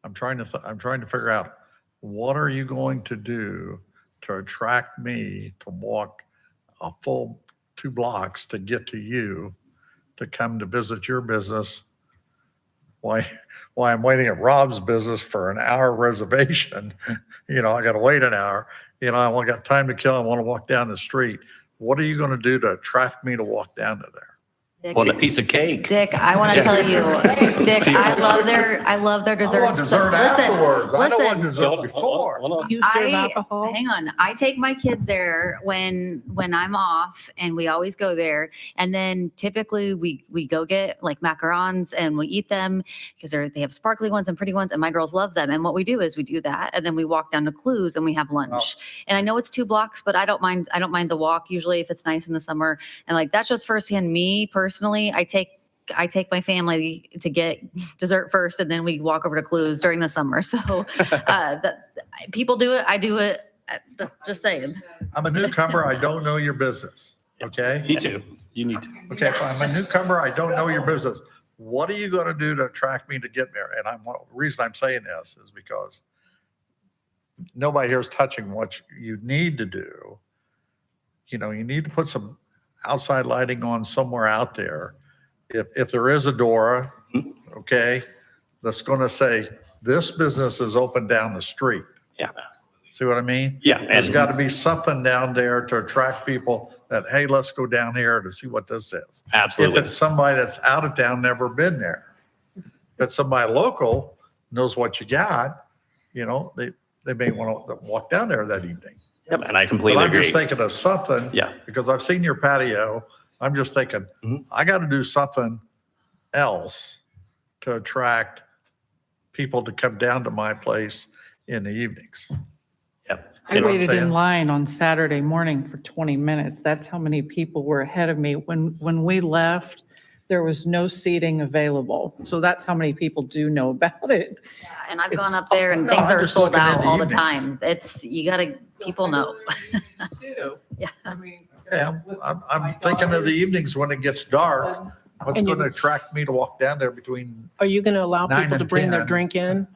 I'm trying to figure out, what are you going to do to attract me to walk a full 2 blocks to get to you, to come to visit your business? Why I'm waiting at Rob's business for an hour reservation? I got to wait an hour. I only got time to kill. I want to walk down the street. What are you going to do to attract me to walk down to there? Dick, Want a piece of cake? Dick, I want to tell you, Dick, I love their I want desserts. dessert afterwards. I don't want Listen. dessert before. You serve alcohol? Hang on. I take my kids there when I'm off, and we always go there. And then typically we go get like macarons and we eat them because they have sparkly ones and pretty ones, and my girls love them. And what we do is we do that, and then we walk down to Clues and we have lunch. Oh. And I know it's 2 blocks, but I don't mind the walk usually if it's nice in the summer. And like that's just firsthand me personally. I take I take my family to get dessert first, and then we walk over to Clues during the summer. So people do it. I do it. Just saying. I'm a newcomer. I don't know your business. Okay? Me too. You need to. Okay, if I'm a newcomer, I don't know your business. What are you going to do to attract me to get there? And the reason I'm saying this is because nobody here is touching what you need to do. You know, you need to put some outside lighting on somewhere out there. If there is a DORA, okay, that's going to say, this business is open down the street. Yeah. See what I mean? Yeah. There's got to be something down there to attract people that, hey, let's go down here to see what this is. Absolutely. If it's somebody that's out of town, never been there. If it's somebody local, knows what you got, you know, they may want to walk down there that evening. Yep, and I But completely I'm agree. just thinking of something. Yeah. Because I've seen your patio. I'm just thinking, I got to do something else to attract people to come down to my place in the evenings. Yep. I See what I'm waited in saying? line on Saturday morning for 20 minutes. That's how many people were ahead of me. When we left, there was no seating available. So that's how many people do know about it. Yeah, and I've It's- gone up there and No, things I'm are just sold looking in out the all the evenings. time. You gotta, people know. Yeah. I mean, Yeah, I'm thinking of the evenings when it gets dark. What's And you- going to attract me to walk down there between, Are you going to allow 9 people to and bring their 10. drink in?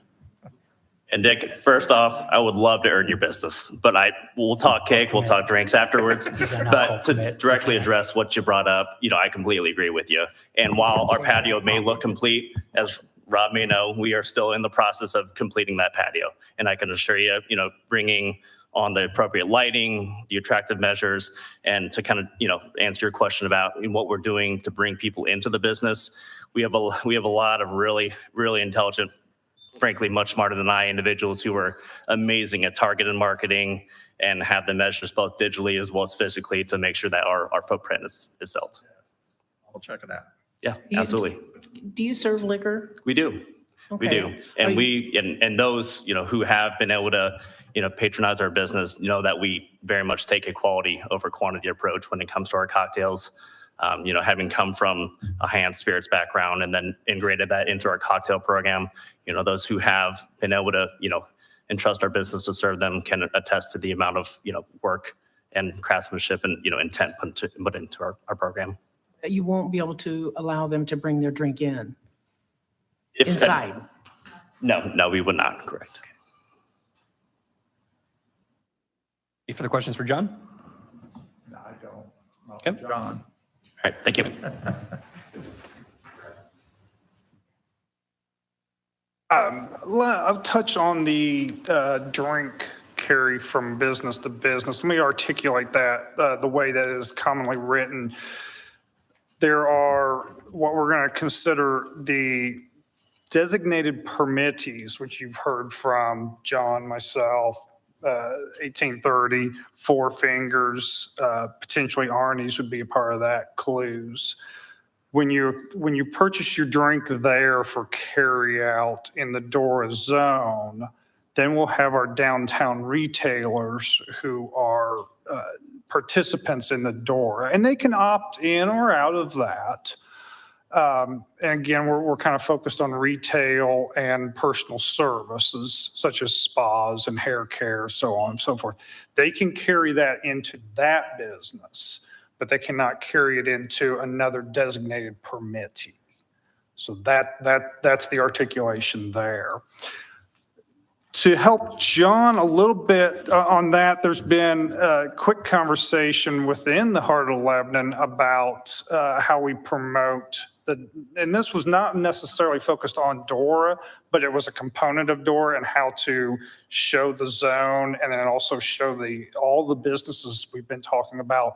And Dick, first off, I would love to earn your business, but we'll talk cake, we'll talk drinks afterwards. But to directly address what you brought up, you know, I completely agree with you. And while our patio may look complete, as Rob may know, we are still in the process of completing that patio. And I can assure you, you know, bringing on the appropriate lighting, the attractive measures, and to kind of, you know, answer your question about what we're doing to bring people into the business. We have a lot of really, really intelligent, frankly, much smarter than I individuals who are amazing at targeted marketing and have the measures both digitally as well as physically to make sure that our footprint is felt. I'll check it out. Yeah, You- absolutely. Do you serve liquor? We do. We Okay. do. And and those, you know, who have been able to, you know, patronize our business, know that we very much take a quality over quantity approach when it comes to our cocktails. You know, having come from a high-end spirits background and then integrated that into our cocktail program, you know, those who have been able to, you know, entrust our business to serve them can attest to the amount of, you know, work and craftsmanship and, you know, intent put into our program. You won't be able to allow them to bring their drink in If- inside? No, we would not, correct. Any further questions for John? No, I don't. No, Okay. John. All right, thank you. I'll touch on the drink carry from business to business. Let me articulate that the way that is commonly written. There are what we're going to consider the designated permittees, which you've heard from John, myself, 1830, Four Fingers, potentially Arnie's would be a part of that, Clues. When you purchase your drink there for carry out in the DORA zone, then we'll have our downtown retailers who are participants in the DORA, and they can opt in or out of that. And again, we're kind of focused on retail and personal services such as spas and hair care, so on and so forth. They can carry that into that business, but they cannot carry it into another designated permittee. So that's the articulation there. To help John a little bit on that, there's been a quick conversation within the Heart of Lebanon about how we promote and this was not necessarily focused on DORA, but it was a component of DORA and how to show the zone and then also show all the businesses we've been talking about,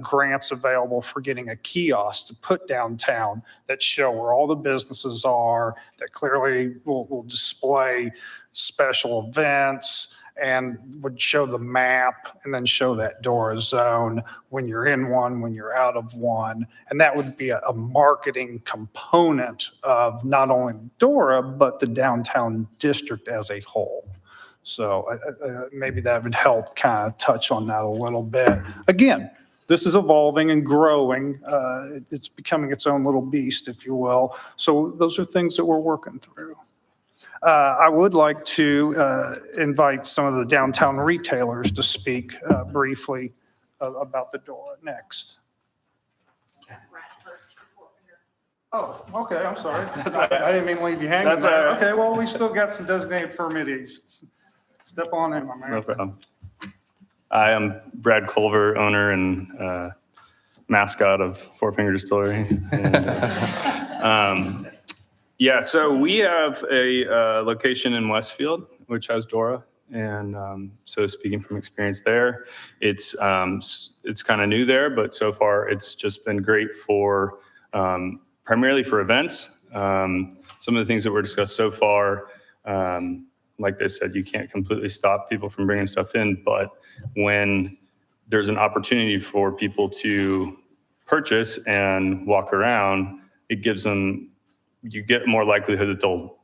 grants available for getting a kiosk to put downtown that show where all the businesses are, that clearly will display special events and would show the map and then show that DORA zone when you're in one, when you're out of one. And that would be a marketing component of not only DORA, but the downtown district as a whole. So maybe that would help kind of touch on that a little bit. Again, this is evolving and growing. It's becoming its own little beast, if you will. So those are things that we're working through. I would like to invite some of the downtown retailers to speak briefly about the DORA next. Oh, okay, I'm sorry. I didn't mean to leave you hanging That's there. all right. Okay, well, we still got some designated permittees. Step on in, my man. No problem. I am Brad Culver, owner and mascot of Four Finger Distillery. And, yeah, so we have a location in Westfield, which has DORA. And so speaking from experience there, it's kind of new there, but so far it's just been great for primarily for events. Some of the things that were discussed so far, like they said, you can't completely stop people from bringing stuff in, but when there's an opportunity for people to purchase and walk around, it gives them, you get more likelihood that they'll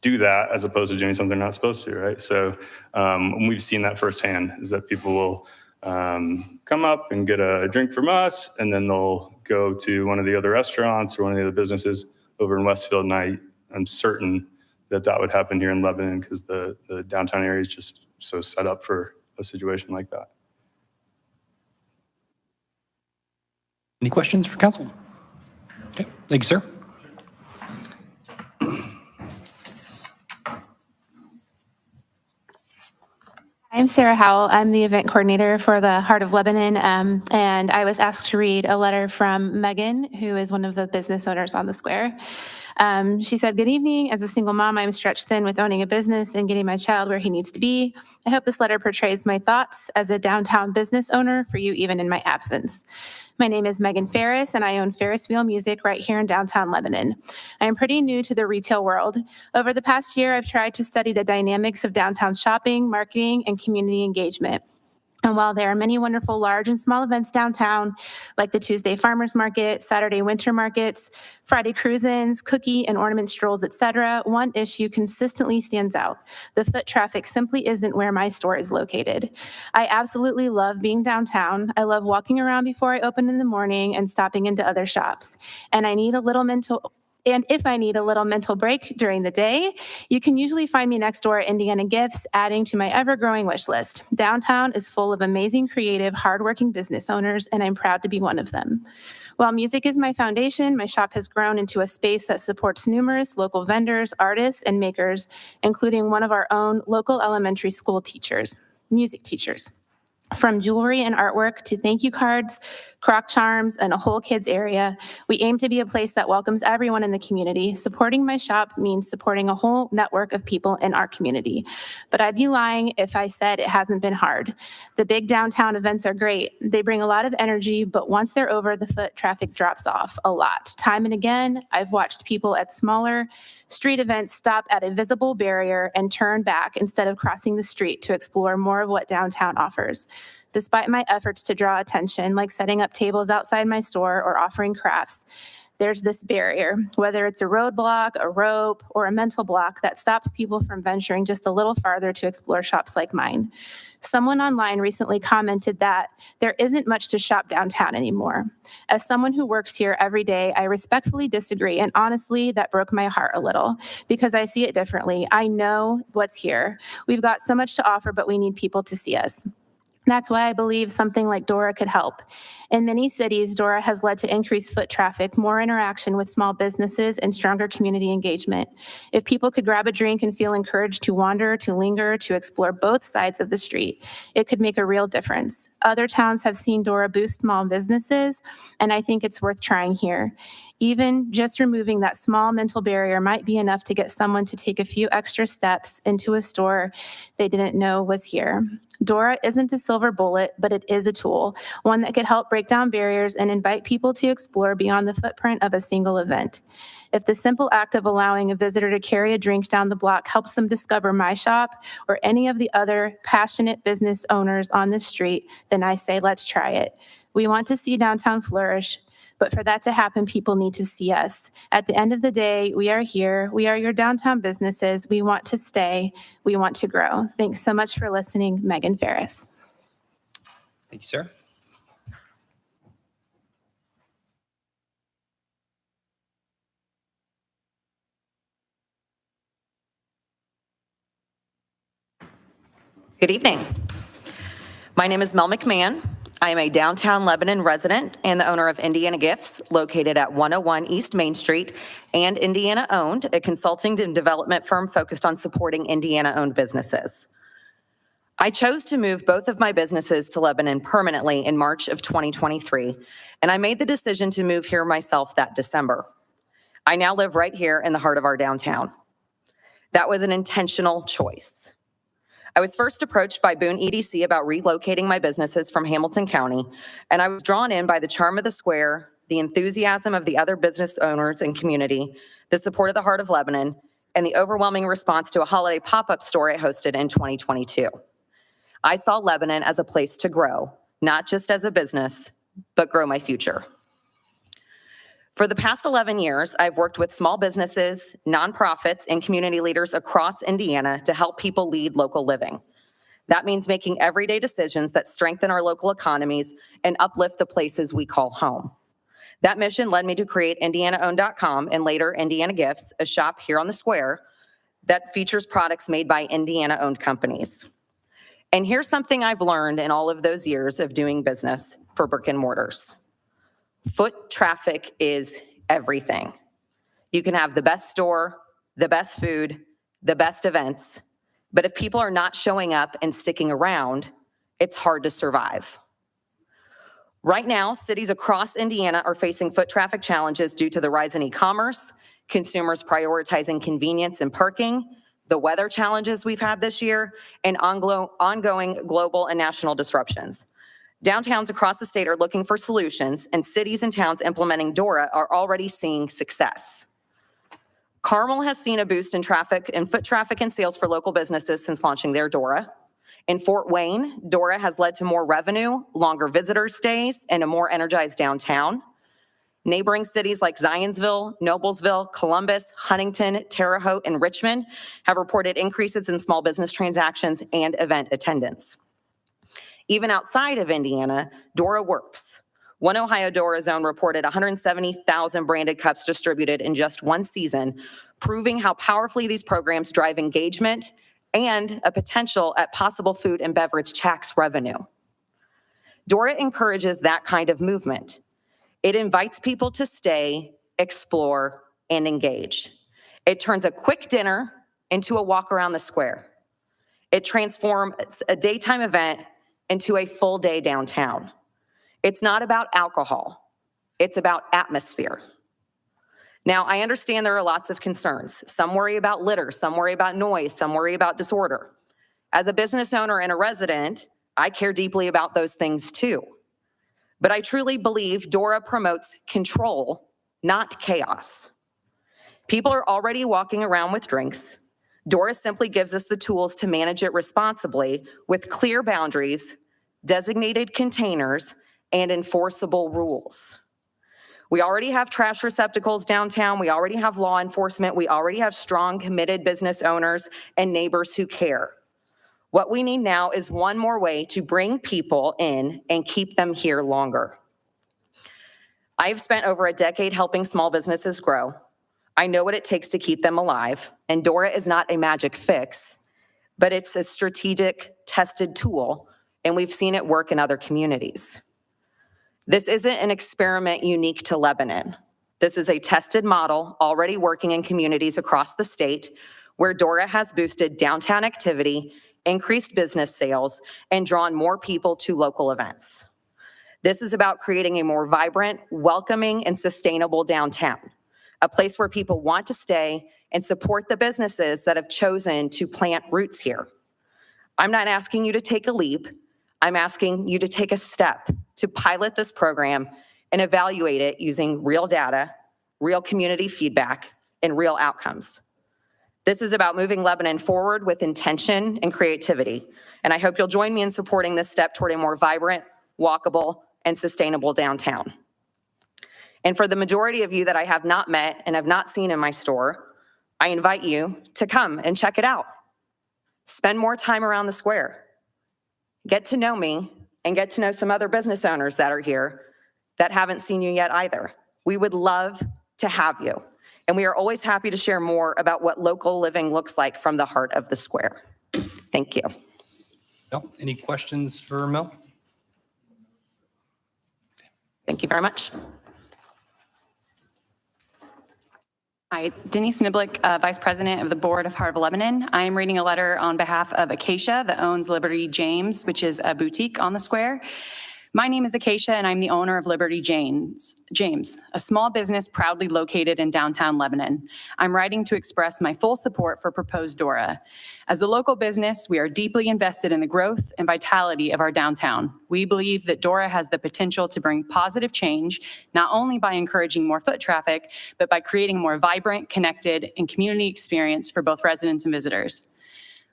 do that as opposed to doing something they're not supposed to, right? So we've seen that firsthand, is that people will come up and get a drink from us, and then they'll go to one of the other restaurants or one of the other businesses over in Westfield. And I'm certain that that would happen here in Lebanon because the downtown area is just so set up for a situation like that. Any questions for council? Okay, thank you, sir. I'm Sarah Howell. I'm the event coordinator for the Heart of Lebanon, and I was asked to read a letter from Megan, who is one of the business owners on the square. She said, "Good evening. As a single mom, I'm stretched thin with owning a business and getting my child where he needs to be. I hope this letter portrays my thoughts as a downtown business owner for you even in my absence. My name is Megan Ferris, and I own Ferris Wheel Music right here in downtown Lebanon. I am pretty new to the retail world. Over the past year, I've tried to study the dynamics of downtown shopping, marketing, and community engagement. And while there are many wonderful large and small events downtown, like the Tuesday Farmers Market, Saturday Winter Markets, Friday cruise-ins, cookie and ornament strolls, etc., one issue consistently stands out. The foot traffic simply isn't where my store is located. I absolutely love being downtown. I love walking around before I open in the morning and stopping into other shops. And if I need a little mental break during the day, you can usually find me next door at Indiana Gifts, adding to my ever-growing wish list. Downtown is full of amazing, creative, hardworking business owners, and I'm proud to be one of them. While music is my foundation, my shop has grown into a space that supports numerous local vendors, artists, and makers, including one of our own local elementary school teachers, music teachers. From jewelry and artwork to thank you cards, crock charms, and a whole kids area, we aim to be a place that welcomes everyone in the community. Supporting my shop means supporting a whole network of people in our community. But I'd be lying if I said it hasn't been hard. The big downtown events are great. They bring a lot of energy, but once they're over, the foot traffic drops off a lot. Time and again, I've watched people at smaller street events stop at a visible barrier and turn back instead of crossing the street to explore more of what downtown offers. Despite my efforts to draw attention, like setting up tables outside my store or offering crafts, there's this barrier, whether it's a roadblock, a rope, or a mental block that stops people from venturing just a little farther to explore shops like mine. Someone online recently commented that there isn't much to shop downtown anymore. As someone who works here every day, I respectfully disagree, and honestly, that broke my heart a little because I see it differently. I know what's here. We've got so much to offer, but we need people to see us. That's why I believe something like DORA could help. In many cities, DORA has led to increased foot traffic, more interaction with small businesses, and stronger community engagement. If people could grab a drink and feel encouraged to wander, to linger, to explore both sides of the street, it could make a real difference. Other towns have seen DORA boost small businesses, and I think it's worth trying here. Even just removing that small mental barrier might be enough to get someone to take a few extra steps into a store they didn't know was here. DORA isn't a silver bullet, but it is a tool, one that could help break down barriers and invite people to explore beyond the footprint of a single event. If the simple act of allowing a visitor to carry a drink down the block helps them discover my shop or any of the other passionate business owners on this street, then I say let's try it. We want to see downtown flourish, but for that to happen, people need to see us. At the end of the day, we are here. We are your downtown businesses. We want to stay. We want to grow. Thanks so much for listening. Megan Ferris. Thank you, sir. Good evening. My name is Mel McMahon. I am a downtown Lebanon resident and the owner of Indiana Gifts, located at 101 East Main Street, and Indiana Owned, a consulting and development firm focused on supporting Indiana-owned businesses. I chose to move both of my businesses to Lebanon permanently in March of 2023, and I made the decision to move here myself that December. I now live right here in the heart of our downtown. That was an intentional choice. I was first approached by Boone EDC about relocating my businesses from Hamilton County, and I was drawn in by the charm of the square, the enthusiasm of the other business owners and community, the support of the Heart of Lebanon, and the overwhelming response to a holiday pop-up store I hosted in 2022. I saw Lebanon as a place to grow, not just as a business, but grow my future. For the past 11 years, I've worked with small businesses, nonprofits, and community leaders across Indiana to help people lead local living. That means making everyday decisions that strengthen our local economies and uplift the places we call home. That mission led me to create IndianaOwned.com and later Indiana Gifts, a shop here on the square that features products made by Indiana-owned companies. And here's something I've learned in all of those years of doing business for brick and mortars. Foot traffic is everything. You can have the best store, the best food, the best events, but if people are not showing up and sticking around, it's hard to survive. Right now, cities across Indiana are facing foot traffic challenges due to the rise in e-commerce, consumers prioritizing convenience and parking, the weather challenges we've had this year, and ongoing global and national disruptions. Downtowns across the state are looking for solutions, and cities and towns implementing DORA are already seeing success. Carmel has seen a boost in traffic and foot traffic and sales for local businesses since launching their DORA. In Fort Wayne, DORA has led to more revenue, longer visitor stays, and a more energized downtown. Neighboring cities like Zionsville, Noblesville, Columbus, Huntington, Terre Haute, and Richmond have reported increases in small business transactions and event attendance. Even outside of Indiana, DORA works. One Ohio DORA zone reported 170,000 branded cups distributed in just one season, proving how powerfully these programs drive engagement and a potential at possible food and beverage tax revenue. DORA encourages that kind of movement. It invites people to stay, explore, and engage. It turns a quick dinner into a walk around the square. It transforms a daytime event into a full day downtown. It's not about alcohol, it's about atmosphere. Now, I understand there are lots of concerns. Some worry about litter, some worry about noise, some worry about disorder. As a business owner and a resident, I care deeply about those things too. But I truly believe DORA promotes control, not chaos. People are already walking around with drinks. DORA simply gives us the tools to manage it responsibly with clear boundaries, designated containers, and enforceable rules. We already have trash receptacles downtown. We already have law enforcement. We already have strong, committed business owners and neighbors who care. What we need now is one more way to bring people in and keep them here longer. I've spent over a decade helping small businesses grow. I know what it takes to keep them alive, and DORA is not a magic fix, but it's a strategic, tested tool, and we've seen it work in other communities. This isn't an experiment unique to Lebanon. This is a tested model already working in communities across the state where DORA has boosted downtown activity, increased business sales, and drawn more people to local events. This is about creating a more vibrant, welcoming, and sustainable downtown, a place where people want to stay and support the businesses that have chosen to plant roots here. I'm not asking you to take a leap. I'm asking you to take a step to pilot this program and evaluate it using real data, real community feedback, and real outcomes. This is about moving Lebanon forward with intention and creativity, and I hope you'll join me in supporting this step toward a more vibrant, walkable, and sustainable downtown. And for the majority of you that I have not met and have not seen in my store, I invite you to come and check it out. Spend more time around the square. Get to know me and get to know some other business owners that are here that haven't seen you yet either. We would love to have you. And we are always happy to share more about what local living looks like from the heart of the square. Thank you. No, any questions for Mel? Thank you very much. Hi, Denise Niblick, Vice President of the Board of Heart of Lebanon. I am reading a letter on behalf of Acacia that owns Liberty James, which is a boutique on the square. My name is Acacia, and I'm the owner of Liberty James, a small business proudly located in downtown Lebanon. I'm writing to express my full support for proposed DORA. As a local business, we are deeply invested in the growth and vitality of our downtown. We believe that DORA has the potential to bring positive change, not only by encouraging more foot traffic, but by creating a more vibrant, connected, and community experience for both residents and visitors.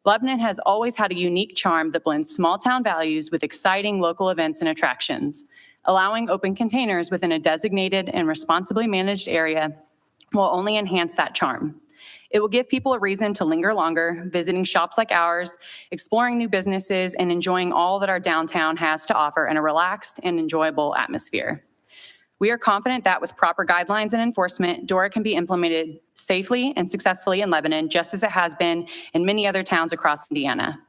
Lebanon has always had a unique charm that blends small-town values with exciting local events and attractions. Allowing open containers within a designated and responsibly managed area will only enhance that charm. It will give people a reason to linger longer, visiting shops like ours, exploring new businesses, and enjoying all that our downtown has to offer in a relaxed and enjoyable atmosphere. We are confident that with proper guidelines and enforcement, DORA can be implemented safely and successfully in Lebanon, just as it has been in many other towns across Indiana.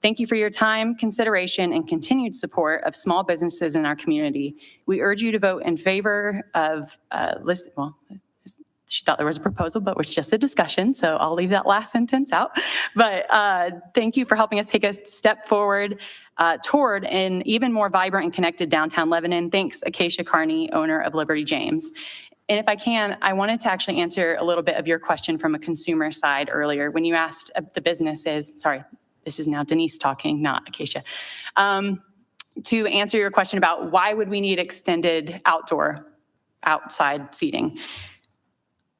Thank you for your time, consideration, and continued support of small businesses in our community. We urge you to vote in favor of, she thought there was a proposal, but it's just a discussion, so I'll leave that last sentence out. But thank you for helping us take a step forward toward an even more vibrant and connected downtown Lebanon. Thanks, Acacia Carney, owner of Liberty James. And if I can, I wanted to actually answer a little bit of your question from a consumer side earlier. When you asked the businesses, sorry, this is now Denise talking, not Acacia, to answer your question about why would we need extended outside seating.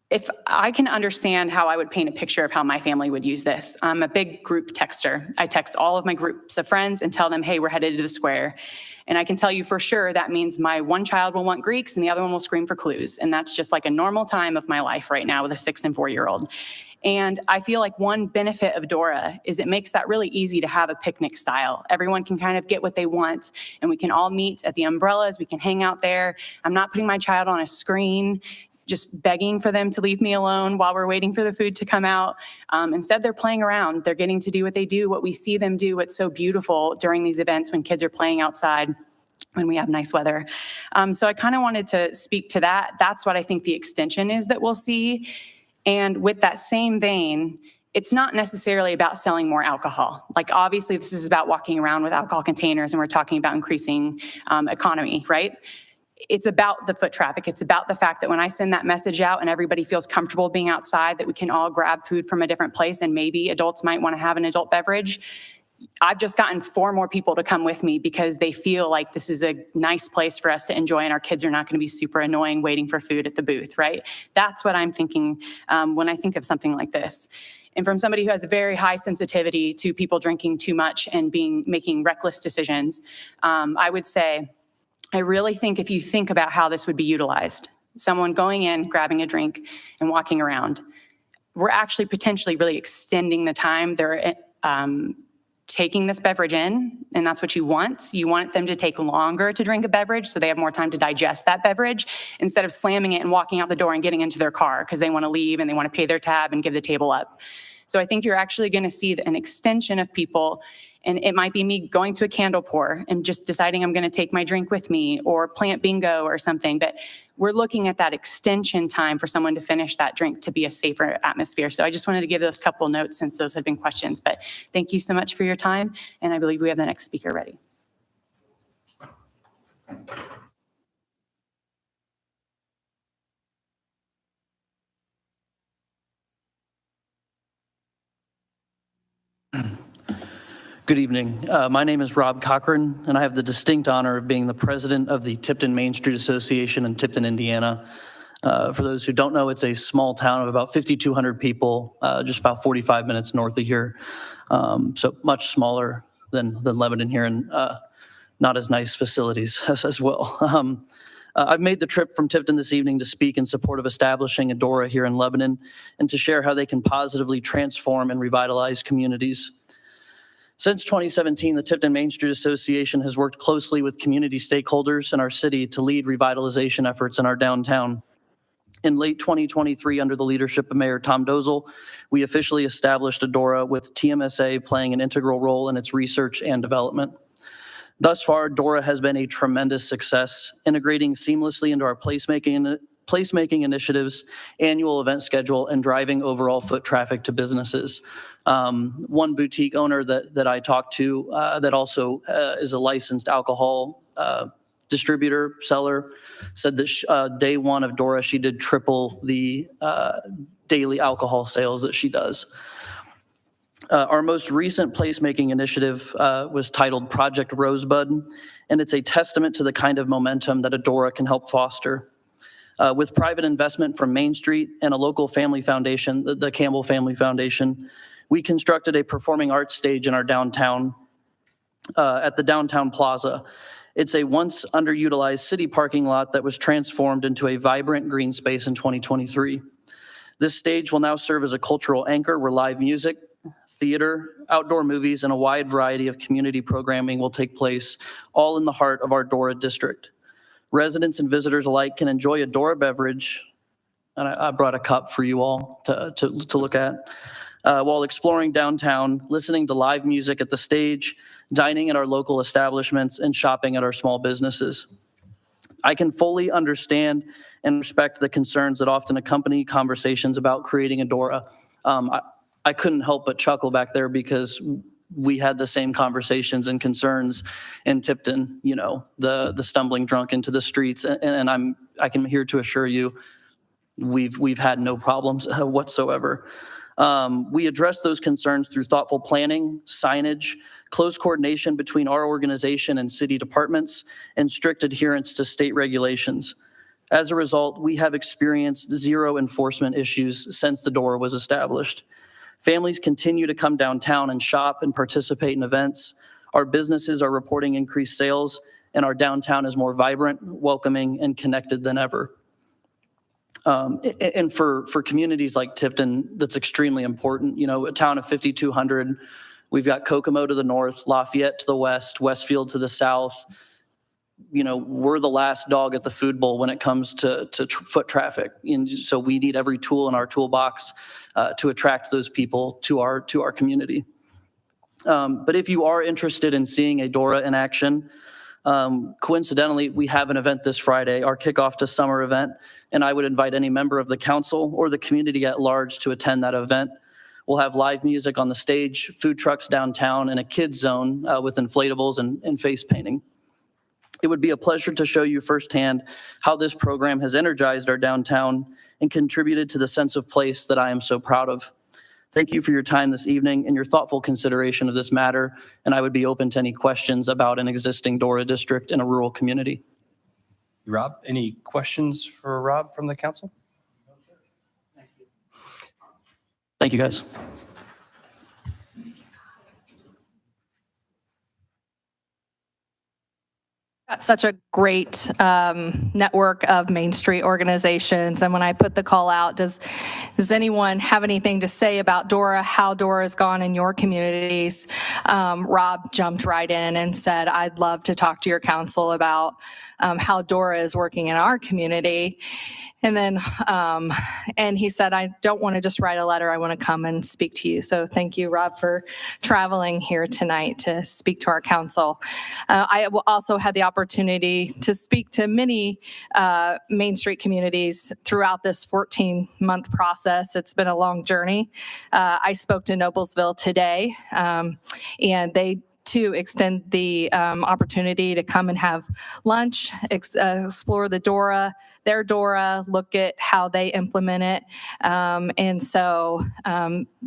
If I can understand how I would paint a picture of how my family would use this, I'm a big group texter. I text all of my groups of friends and tell them, hey, we're headed to the square. And I can tell you for sure that means my one child will want Greeks and the other one will scream for clues. And that's just like a normal time of my life right now with a 6 and 4-year-old. And I feel like one benefit of DORA is it makes that really easy to have a picnic style. Everyone can kind of get what they want and we can all meet at the umbrellas. We can hang out there. I'm not putting my child on a screen, just begging for them to leave me alone while we're waiting for the food to come out. Instead, they're playing around. They're getting to do what they do, what we see them do, what's so beautiful during these events when kids are playing outside, when we have nice weather. So I kind of wanted to speak to that. That's what I think the extension is that we'll see. And with that same vein, it's not necessarily about selling more alcohol. Like obviously this is about walking around with alcohol containers and we're talking about increasing economy, right? It's about the foot traffic. It's about the fact that when I send that message out and everybody feels comfortable being outside, that we can all grab food from a different place and maybe adults might want to have an adult beverage. I've just gotten 4 more people to come with me because they feel like this is a nice place for us to enjoy and our kids are not going to be super annoying waiting for food at the booth, right? That's what I'm thinking when I think of something like this. And from somebody who has a very high sensitivity to people drinking too much and making reckless decisions, I would say, I really think if you think about how this would be utilized, someone going in, grabbing a drink and walking around, we're actually potentially really extending the time they're taking this beverage in, and that's what you want. You want them to take longer to drink a beverage so they have more time to digest that beverage instead of slamming it and walking out the door and getting into their car because they want to leave and they want to pay their tab and give the table up. So I think you're actually going to see an extension of people, and it might be me going to a candle pour and just deciding I'm going to take my drink with me or plant bingo or something. But we're looking at that extension time for someone to finish that drink to be a safer atmosphere. So I just wanted to give those couple notes since those had been questions. But thank you so much for your time. And I believe we have the next speaker ready. Good evening. My name is Rob Cochran, and I have the distinct honor of being the president of the Tipton Main Street Association in Tipton, Indiana. For those who don't know, it's a small town of about 5,200 people, just about 45 minutes north of here. So much smaller than Lebanon here, and not as nice facilities as well. I've made the trip from Tipton this evening to speak in support of establishing a DORA here in Lebanon and to share how they can positively transform and revitalize communities. Since 2017, the Tipton Main Street Association has worked closely with community stakeholders in our city to lead revitalization efforts in our downtown. In late 2023, under the leadership of Mayor Tom Dozel, we officially established DORA with TMSA playing an integral role in its research and development. Thus far, DORA has been a tremendous success, integrating seamlessly into our placemaking initiatives, annual event schedule, and driving overall foot traffic to businesses. One boutique owner that I talked to that also is a licensed alcohol distributor, seller, said that day one of DORA, she did triple the daily alcohol sales that she does. Our most recent placemaking initiative was titled Project Rosebud, and it's a testament to the kind of momentum that DORA can help foster. With private investment from Main Street and a local family foundation, the Campbell Family Foundation, we constructed a performing arts stage in our downtown, at the Downtown Plaza. It's a once underutilized city parking lot that was transformed into a vibrant green space in 2023. This stage will now serve as a cultural anchor where live music, theater, outdoor movies, and a wide variety of community programming will take place, all in the heart of our DORA district. Residents and visitors alike can enjoy a DORA beverage, and I brought a cup for you all to look at, while exploring downtown, listening to live music at the stage, dining at our local establishments, and shopping at our small businesses. I can fully understand and respect the concerns that often accompany conversations about creating a DORA. I couldn't help but chuckle back there because we had the same conversations and concerns in Tipton, you know, the stumbling drunk into the streets. And I can here to assure you, we've had no problems whatsoever. We address those concerns through thoughtful planning, signage, close coordination between our organization and city departments, and strict adherence to state regulations. As a result, we have experienced zero enforcement issues since the DORA was established. Families continue to come downtown and shop and participate in events. Our businesses are reporting increased sales, and our downtown is more vibrant, welcoming, and connected than ever. And for communities like Tipton, that's extremely important. You know, a town of 5,200, we've got Kokomo to the north, Lafayette to the west, Westfield to the south. You know, we're the last dog at the food bowl when it comes to foot traffic. And so we need every tool in our toolbox to attract those people to our community. But if you are interested in seeing a DORA in action, coincidentally, we have an event this Friday, our kickoff to summer event, and I would invite any member of the council or the community at large to attend that event. We'll have live music on the stage, food trucks downtown, and a kids zone with inflatables and face painting. It would be a pleasure to show you firsthand how this program has energized our downtown and contributed to the sense of place that I am so proud of. Thank you for your time this evening and your thoughtful consideration of this matter, and I would be open to any questions about an existing DORA district in a rural community. Rob, any questions for Rob from the council? Thank you, guys. Got such a great network of Main Street organizations. And when I put the call out, does anyone have anything to say about DORA, how DORA has gone in your communities? Rob jumped right in and said, I'd love to talk to your council about how DORA is working in our community. And then, and he said, I don't want to just write a letter, I want to come and speak to you. So thank you, Rob, for traveling here tonight to speak to our council. I also had the opportunity to speak to many Main Street communities throughout this 14-month process. It's been a long journey. I spoke to Noblesville today, and they to extend the opportunity to come and have lunch, explore the DORA, their DORA, look at how they implement it. And so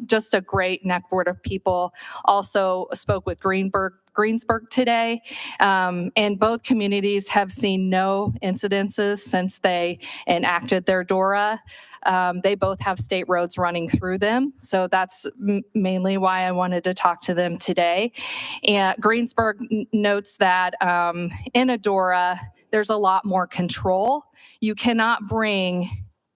just a great neckboard of people. Also spoke with Greensburg today, and both communities have seen no incidences since they enacted their DORA. They both have state roads running through them. So that's mainly why I wanted to talk to them today. And Greensburg notes that in a DORA, there's a lot more control. You cannot bring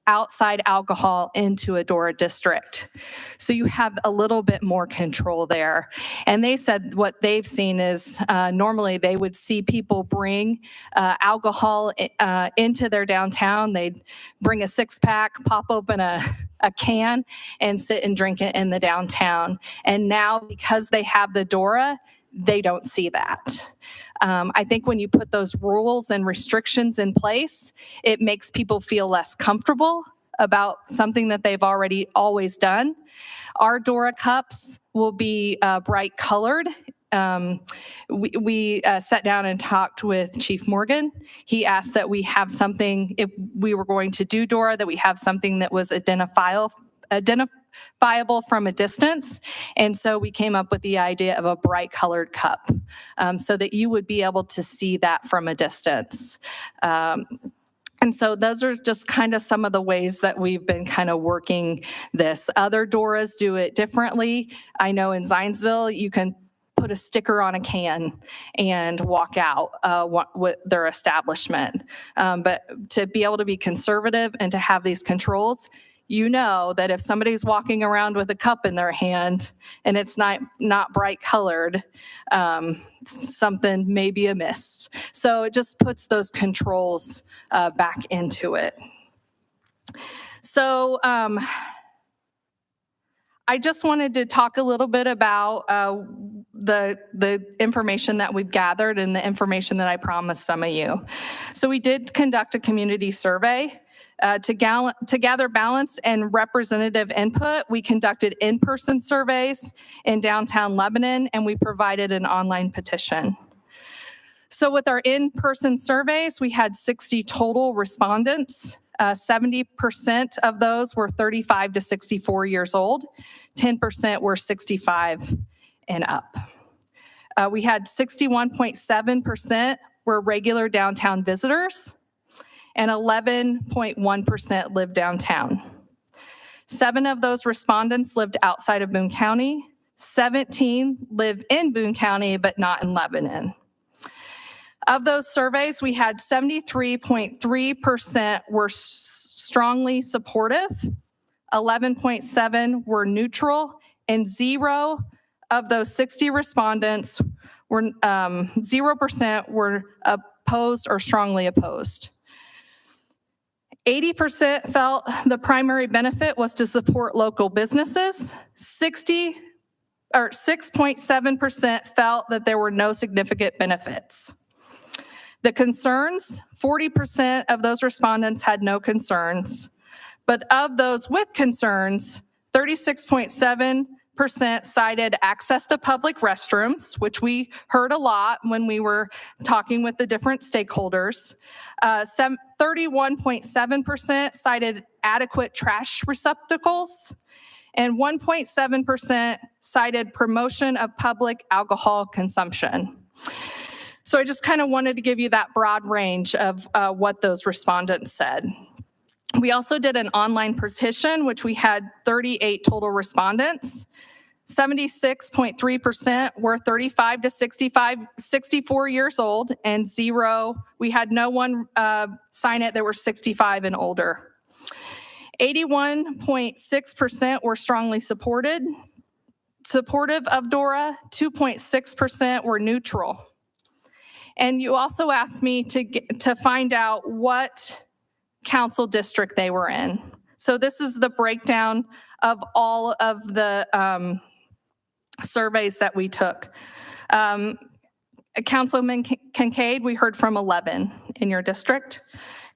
outside alcohol into a DORA district. So you have a little bit more control there. And they said what they've seen is normally they would see people bring alcohol into their downtown. They'd bring a 6-pack, pop open a can, and sit and drink it in the downtown. And now, because they have the DORA, they don't see that. I think when you put those rules and restrictions in place, it makes people feel less comfortable about something that they've already always done. Our DORA cups will be bright colored. We sat down and talked with Chief Morgan. He asked that we have something, if we were going to do DORA, that we have something that was identifiable from a distance. And so we came up with the idea of a bright colored cup so that you would be able to see that from a distance. And so those are just kind of some of the ways that we've been kind of working this. Other DORAs do it differently. I know in Zionsville, you can put a sticker on a can and walk out with their establishment. But to be able to be conservative and to have these controls, you know that if somebody's walking around with a cup in their hand and it's not bright colored, something may be amiss. So it just puts those controls back into it. So I just wanted to talk a little bit about the information that we've gathered and the information that I promised some of you. So we did conduct a community survey. To gather balanced and representative input, we conducted in-person surveys in downtown Lebanon, and we provided an online petition. So with our in-person surveys, we had 60 total respondents. 70% of those were 35 to 64 years old. 10% were 65 and up. We had 61.7% were regular downtown visitors, and 11.1% lived downtown. 7 of those respondents lived outside of Boone County. 17 live in Boone County, but not in Lebanon. Of those surveys, we had 73.3% were strongly supportive, 11.7% were neutral, and 0 of those 60 respondents were 0% were opposed or strongly opposed. 80% felt the primary benefit was to support local businesses. 6.7% felt that there were no significant benefits. The concerns, 40% of those respondents had no concerns. But of those with concerns, 36.7% cited access to public restrooms, which we heard a lot when we were talking with the different stakeholders. 31.7% cited adequate trash receptacles, and 1.7% cited promotion of public alcohol consumption. So I just kind of wanted to give you that broad range of what those respondents said. We also did an online petition, which we had 38 total respondents. 76.3% were 35 to 64 years old, and 0, we had no one sign it that were 65 and older. 81.6% were strongly supportive of DORA, 2.6% were neutral. And you also asked me to find out what council district they were in. So this is the breakdown of all of the surveys that we took. Councilman Kincaid, we heard from 11 in your district.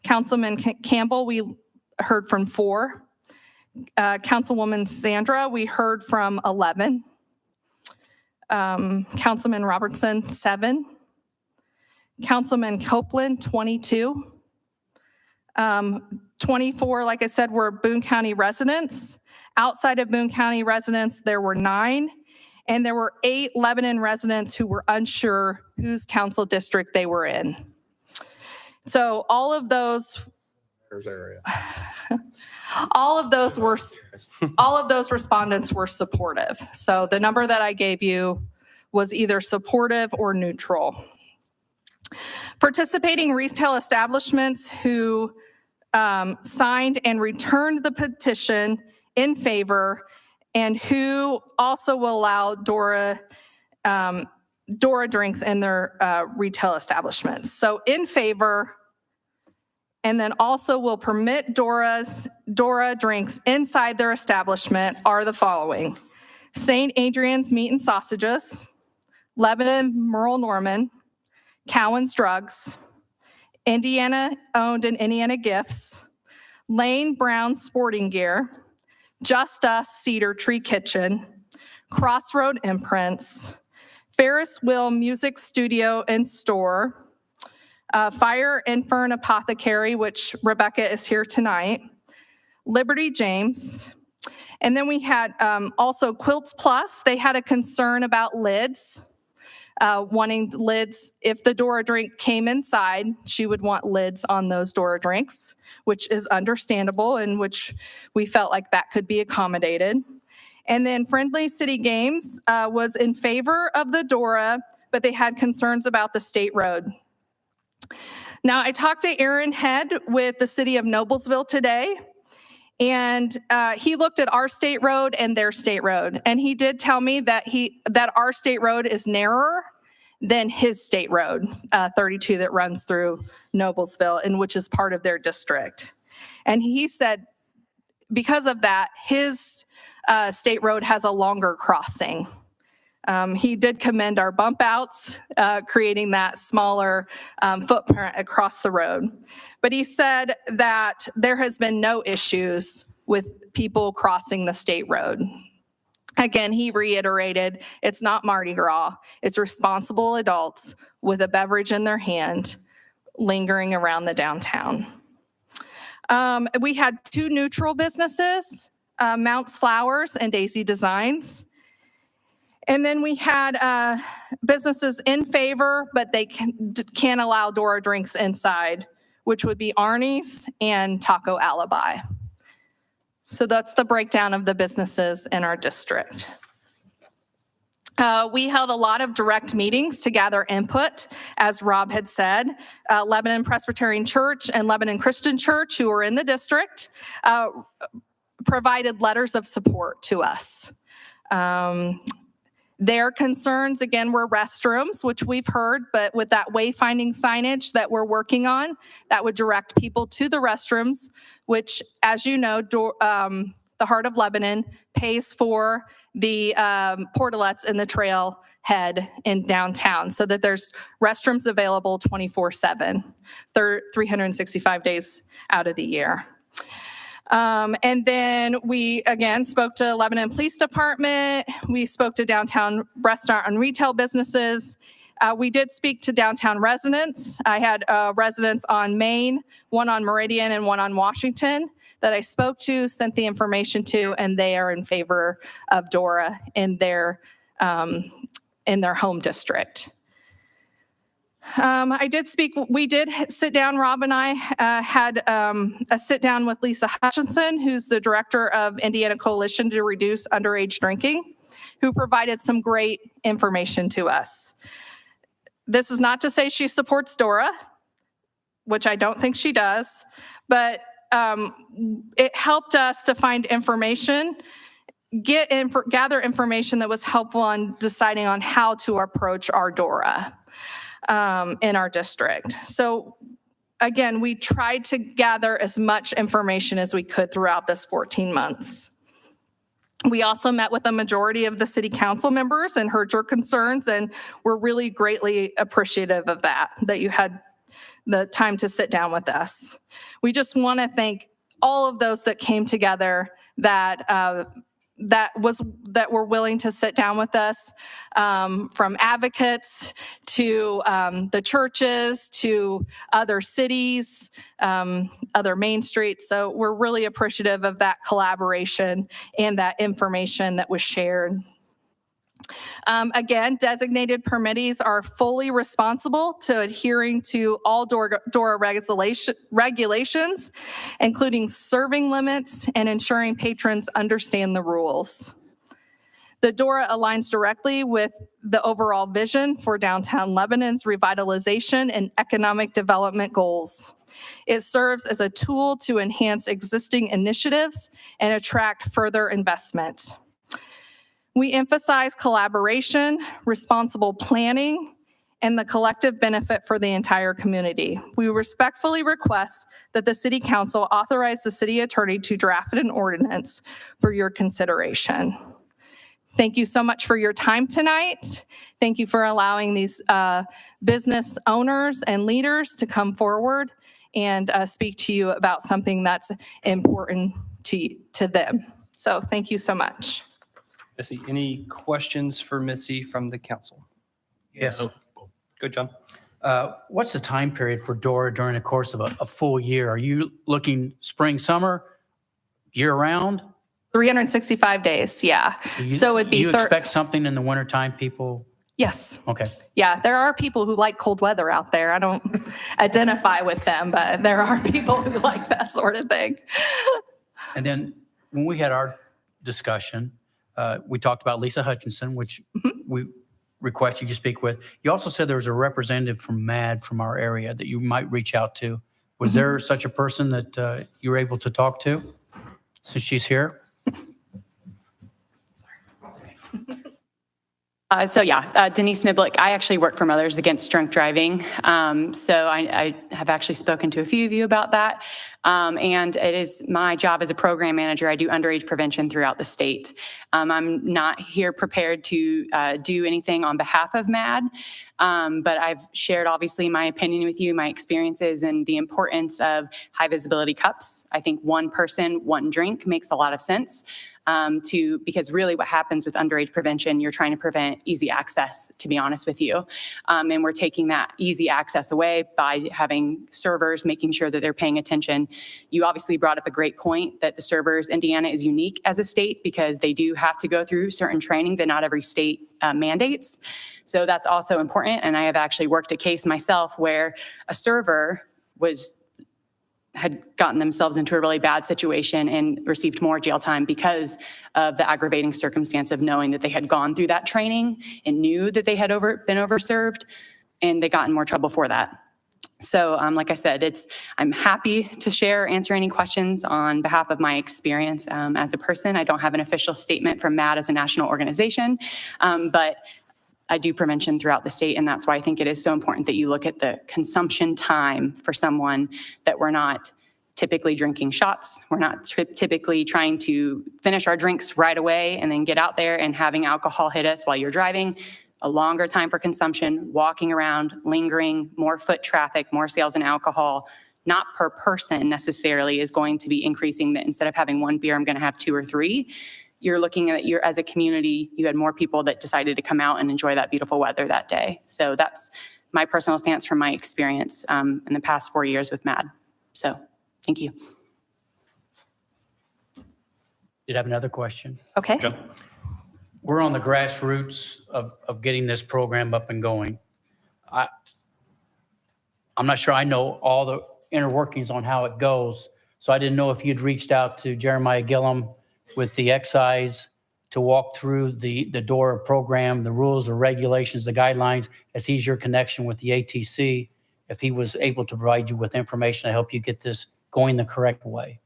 Councilman Campbell, we heard from 4. Councilwoman Sandra, we heard from 11. Councilman Robertson, 7. Councilman Copeland, 22. 24, like I said, were Boone County residents. Outside of Boone County residents, there were 9, and there were 8 Lebanon residents who were unsure whose council district they were in. So all of those respondents were supportive. So the number that I gave you was either supportive or neutral. Participating retail establishments who signed and returned the petition in favor, and who also will allow DORA drinks in their retail establishments. So in favor, and then also will permit DORA drinks inside their establishment are the following: St. Adrian's Meat and Sausages, Lebanon Merle Norman, Cowan's Drugs, Indiana Owned and Indiana Gifts, Lane Brown Sporting Gear, Just Us Cedar Tree Kitchen, Crossroad Imprints, Ferris Wheel Music Studio and Store, Fire and Fern Apothecary, which Rebecca is here tonight, Liberty James, and then we had also Quilts Plus. They had a concern about lids, wanting lids. If the DORA drink came inside, she would want lids on those DORA drinks, which is understandable and which we felt like that could be accommodated. And then Friendly City Games was in favor of the DORA, but they had concerns about the state road. Now, I talked to Aaron Head with the city of Noblesville today, and he looked at our state road and their state road, and he did tell me that our state road is narrower than his state road, 32, that runs through Noblesville, and which is part of their district. And he said because of that, his state road has a longer crossing. He did commend our bump outs, creating that smaller footprint across the road. But he said that there has been no issues with people crossing the state road. Again, he reiterated, it's not Mardi Gras. It's responsible adults with a beverage in their hand lingering around the downtown. We had two neutral businesses, Mounts Flowers and Daisy Designs. And then we had businesses in favor, but they can't allow DORA drinks inside, which would be Arnie's and Taco Alibi. So that's the breakdown of the businesses in our district. We held a lot of direct meetings to gather input, as Rob had said. Lebanon Presbyterian Church and Lebanon Christian Church, who are in the district, provided letters of support to us. Their concerns, again, were restrooms, which we've heard, but with that wayfinding signage that we're working on, that would direct people to the restrooms, which, as you know, the Heart of Lebanon pays for the portalettes in the trailhead in downtown so that there's restrooms available 24/7, 365 days out of the year. And then we, again, spoke to Lebanon Police Department. We spoke to downtown restaurant and retail businesses. We did speak to downtown residents. I had residents on Main, one on Meridian, and one on Washington that I spoke to, sent the information to, and they are in favor of DORA in their home district. We did sit down, Rob and I had a sit down with Lisa Hutchinson, who's the director of Indiana Coalition to Reduce Underage Drinking, who provided some great information to us. This is not to say she supports DORA, which I don't think she does, but it helped us to find information, gather information that was helpful on deciding on how to approach our DORA in our district. So again, we tried to gather as much information as we could throughout this 14 months. We also met with a majority of the city council members and heard your concerns, and we're really greatly appreciative of that you had the time to sit down with us. We just want to thank all of those that came together that were willing to sit down with us, from advocates to the churches to other cities, other Main Street. So we're really appreciative of that collaboration and that information that was shared. Again, designated permittees are fully responsible to adhering to all DORA regulations, including serving limits and ensuring patrons understand the rules. The DORA aligns directly with the overall vision for downtown Lebanon's revitalization and economic development goals. It serves as a tool to enhance existing initiatives and attract further investment. We emphasize collaboration, responsible planning, and the collective benefit for the entire community. We respectfully request that the City Council authorize the City Attorney to draft an ordinance for your consideration. Thank you so much for your time tonight. Thank you for allowing these business owners and leaders to come forward and speak to you about something that's important to them. So thank you so much. Missy, any questions for Missy from the council? Yes. Good, John. What's the time period for DORA during the course of a full year? Are you looking spring, summer, year round? 365 days, yeah. So it'd be. You expect something in the wintertime, people? Yes. Okay. Yeah, there are people who like cold weather out there. I don't identify with them, but there are people who like that sort of thing. And then when we had our discussion, we talked about Lisa Hutchinson, which we request you to speak with. You also said there was a representative from MAD from our area that you might reach out to. Was there such a person that you were able to talk to since she's here? Denise Niblick. I actually work for Mothers Against Drunk Driving. So I have actually spoken to a few of you about that. And it is my job as a program manager. I do underage prevention throughout the state. I'm not here prepared to do anything on behalf of MAD, but I've shared obviously my opinion with you, my experiences, and the importance of high visibility cups. I think one person, one drink makes a lot of sense. Because really what happens with underage prevention, you're trying to prevent easy access, to be honest with you. And we're taking that easy access away by having servers, making sure that they're paying attention. You obviously brought up a great point that the servers, Indiana is unique as a state because they do have to go through certain training that not every state mandates. So that's also important. And I have actually worked a case myself where a server had gotten themselves into a really bad situation and received more jail time because of the aggravating circumstance of knowing that they had gone through that training and knew that they had been overserved, and they got in more trouble for that. So like I said, I'm happy to answer any questions on behalf of my experience as a person. I don't have an official statement from MAD as a national organization, but I do prevention throughout the state, and that's why I think it is so important that you look at the consumption time for someone, that we're not typically drinking shots. We're not typically trying to finish our drinks right away and then get out there and having alcohol hit us while you're driving. A longer time for consumption, walking around, lingering, more foot traffic, more sales and alcohol, not per person necessarily, is going to be increasing that. Instead of having one beer, I'm going to have 2 or 3. You're looking at as a community, you had more people that decided to come out and enjoy that beautiful weather that day. So that's my personal stance from my experience in the past 4 years with MAD. So thank you. Did have another question? Okay. John? We're on the grassroots of getting this program up and going. I'm not sure I know all the inner workings on how it goes. So I didn't know if you'd reached out to Jeremiah Gillum with the excise to walk through the DORA program, the rules, the regulations, the guidelines, as he's your connection with the ATC, if he was able to provide you with information to help you get this going the correct way.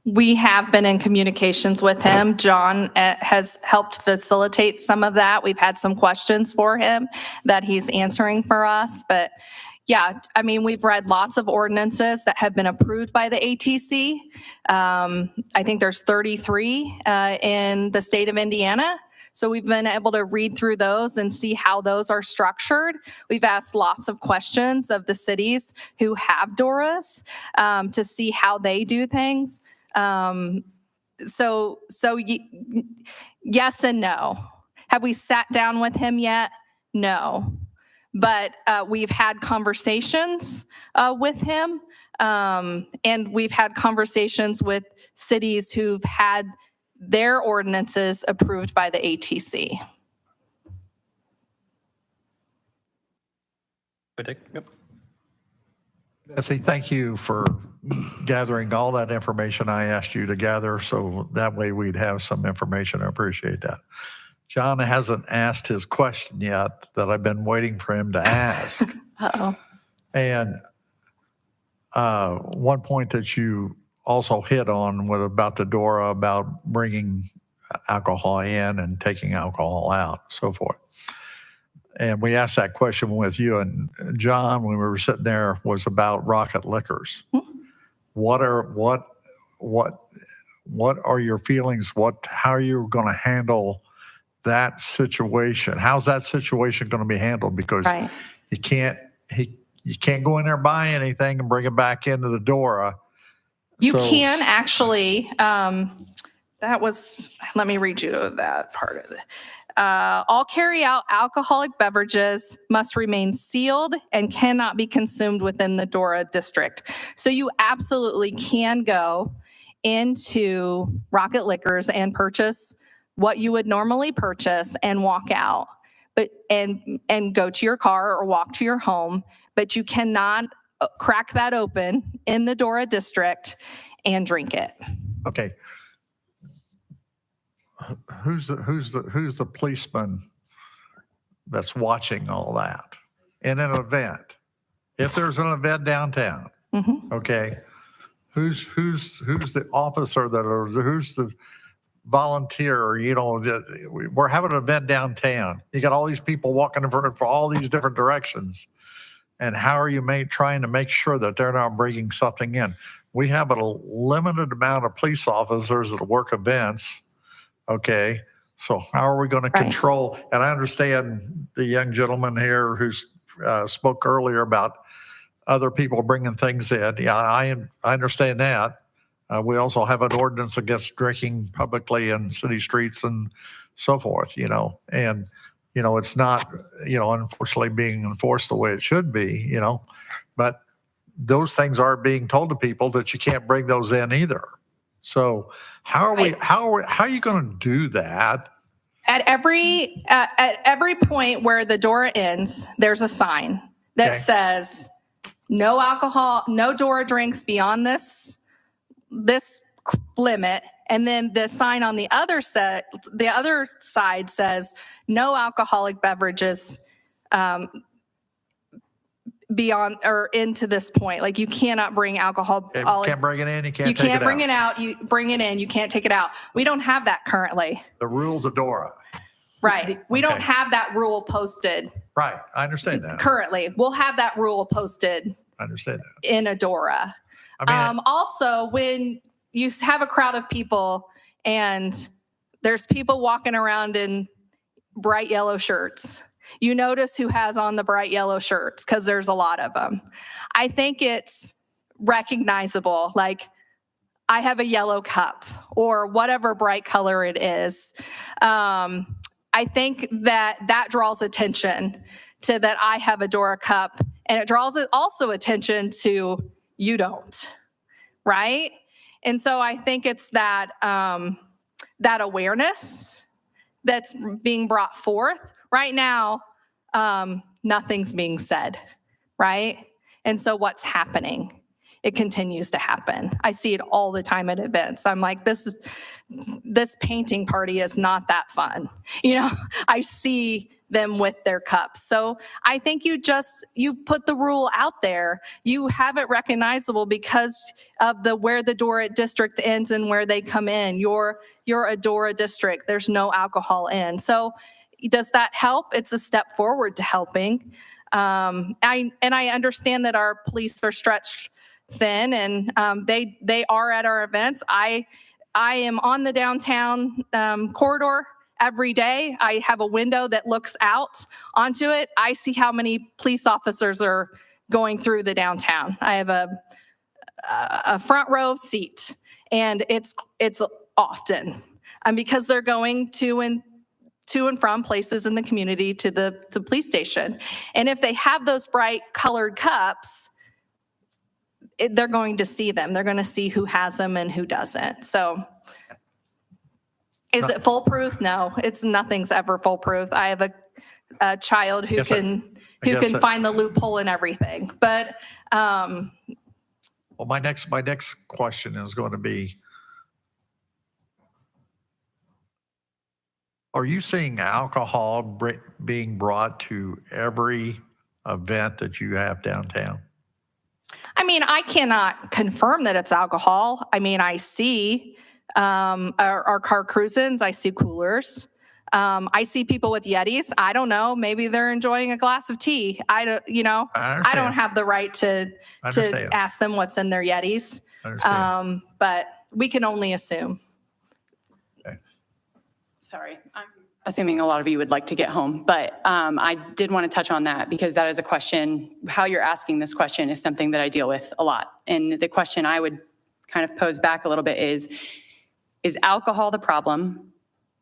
We have been in communications with him. John has helped facilitate some of that. We've had some questions for him that he's answering for us. But yeah, I mean, we've read lots of ordinances that have been approved by the ATC. I think there's 33 in the state of Indiana. So we've been able to read through those and see how those are structured. We've asked lots of questions of the cities who have DORAs to see how they do things. So yes and no. Have we sat down with him yet? No. But we've had conversations with him, and we've had conversations with cities who've had their ordinances approved by the ATC. Yep. Betsy, thank you for gathering all that information I asked you to gather, so that way we'd have some information. I appreciate that. John hasn't asked his question yet that I've been waiting for him to ask. Uh-oh. And one point that you also hit on was about the DORA, about bringing alcohol in and taking alcohol out, so forth. And we asked that question with you and John when we were sitting there, was about Rocket Liquors. What are your feelings? How are you going to handle that situation? How's that situation going to be handled? Because Right. you can't go in there, buy anything and bring it back into the DORA. You can actually, let me read you that part of it. All carry-out alcoholic beverages must remain sealed and cannot be consumed within the DORA district. So you absolutely can go into Rocket Liquors and purchase what you would normally purchase and walk out, and go to your car or walk to your home, but you cannot crack that open in the DORA district and drink it. Okay. Who's the policeman that's watching all that in an event? If there's an event downtown, okay, who's the officer who's the volunteer? We're having an event downtown. You got all these people walking for all these different directions. And how are you trying to make sure that they're not bringing something in? We have a limited amount of police officers that work events. Okay, so how are we going to control? And I understand the young gentleman here who spoke earlier about other people bringing things in. Yeah, I understand that. We also have an ordinance against drinking publicly in city streets and so forth, and, it's not, unfortunately being enforced the way it should be, but those things aren't being told to people that you can't bring those in either. So how are you going to do that? At every point where the DORA ends, there's a sign that says no alcohol, no DORA drinks beyond this limit. And then the sign on the other side says no alcoholic beverages beyond or into this point. Like, you cannot bring alcohol. You can't bring it in. You can't You take can't it bring out. it out. You bring it in. You can't take it out. We don't have that currently. The rules of DORA. Right. We don't Okay. have that rule posted Right. I understand that. currently. We'll have that rule posted I understand that. in a DORA. I mean, Also, when you have a crowd of people and there's people walking around in bright yellow shirts, you notice who has on the bright yellow shirts because there's a lot of them. I think it's recognizable. Like, I have a yellow cup or whatever bright color it is. I think that draws attention to that I have a DORA cup, and it draws also attention to you don't, right? And so I think it's that that awareness that's being brought forth. Right now, nothing's being said, right? And so what's happening? It continues to happen. I see it all the time at events. I'm like, this painting party is not that fun. I see them with their cups. So I think you put the rule out there. You have it recognizable because of where the DORA district ends and where they come in. You're a DORA district. There's no alcohol in. So does that help? It's a step forward to helping. I understand that our police are stretched thin, and they are at our events. I am on the downtown corridor every day. I have a window that looks out onto it. I see how many police officers are going through the downtown. I have a front row seat, and it's often because they're going to and from places in the community to the police station. And if they have those bright colored cups, they're going to see them. They're going to see who has them and who doesn't. So is it foolproof? No, nothing's ever foolproof. I have a child who can find the loophole in everything. But well, my next question is going to be, are you seeing alcohol being brought to every event that you have downtown? I mean, I cannot confirm that it's alcohol. I mean, I see our car cruisins, I see coolers. I see people with Yetis. I don't know. Maybe they're enjoying a glass of tea. I don't, I don't have the right to ask them what's in their Yetis. But we can only assume. Sorry, I'm assuming a lot of you would like to get home, but I did want to touch on that because that is a question. How you're asking this question is something that I deal with a lot. And the question I would kind of pose back a little bit is alcohol the problem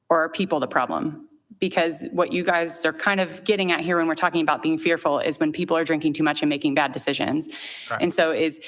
or are people the problem? Because what you guys are kind of getting at here when we're talking about being fearful is when people are drinking too much and making bad decisions. Right. And so is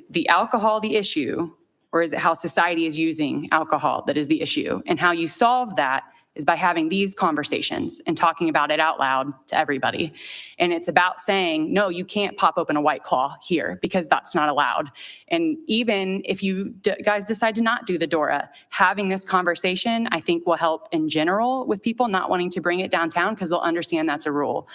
the alcohol the issue, or is it how society is using alcohol that is the issue? And how you solve that is by having these conversations and talking about it out loud to everybody. And it's about saying, no, you can't pop open a White Claw here because that's not allowed. And even if you guys decide to not do the DORA, having this conversation, I think will help in general with people not wanting to bring it downtown because they'll understand that's a rule.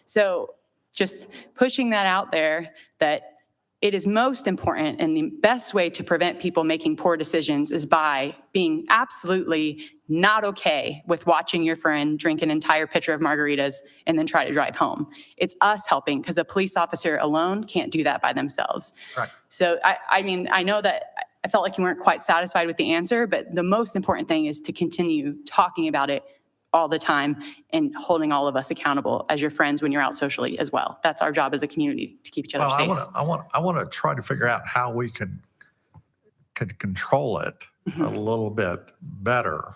So just pushing that out there that it is most important and the best way to prevent people making poor decisions is by being absolutely not okay with watching your friend drink an entire pitcher of margaritas and then try to drive home. It's us helping because a police officer alone can't do that by themselves. Right. So, I mean, I know that I felt like you weren't quite satisfied with the answer, but the most important thing is to continue talking about it all the time and holding all of us accountable as your friends when you're out socially as well. That's our job as a community, to keep each other safe. I want to try to figure out how we could control it a little bit better.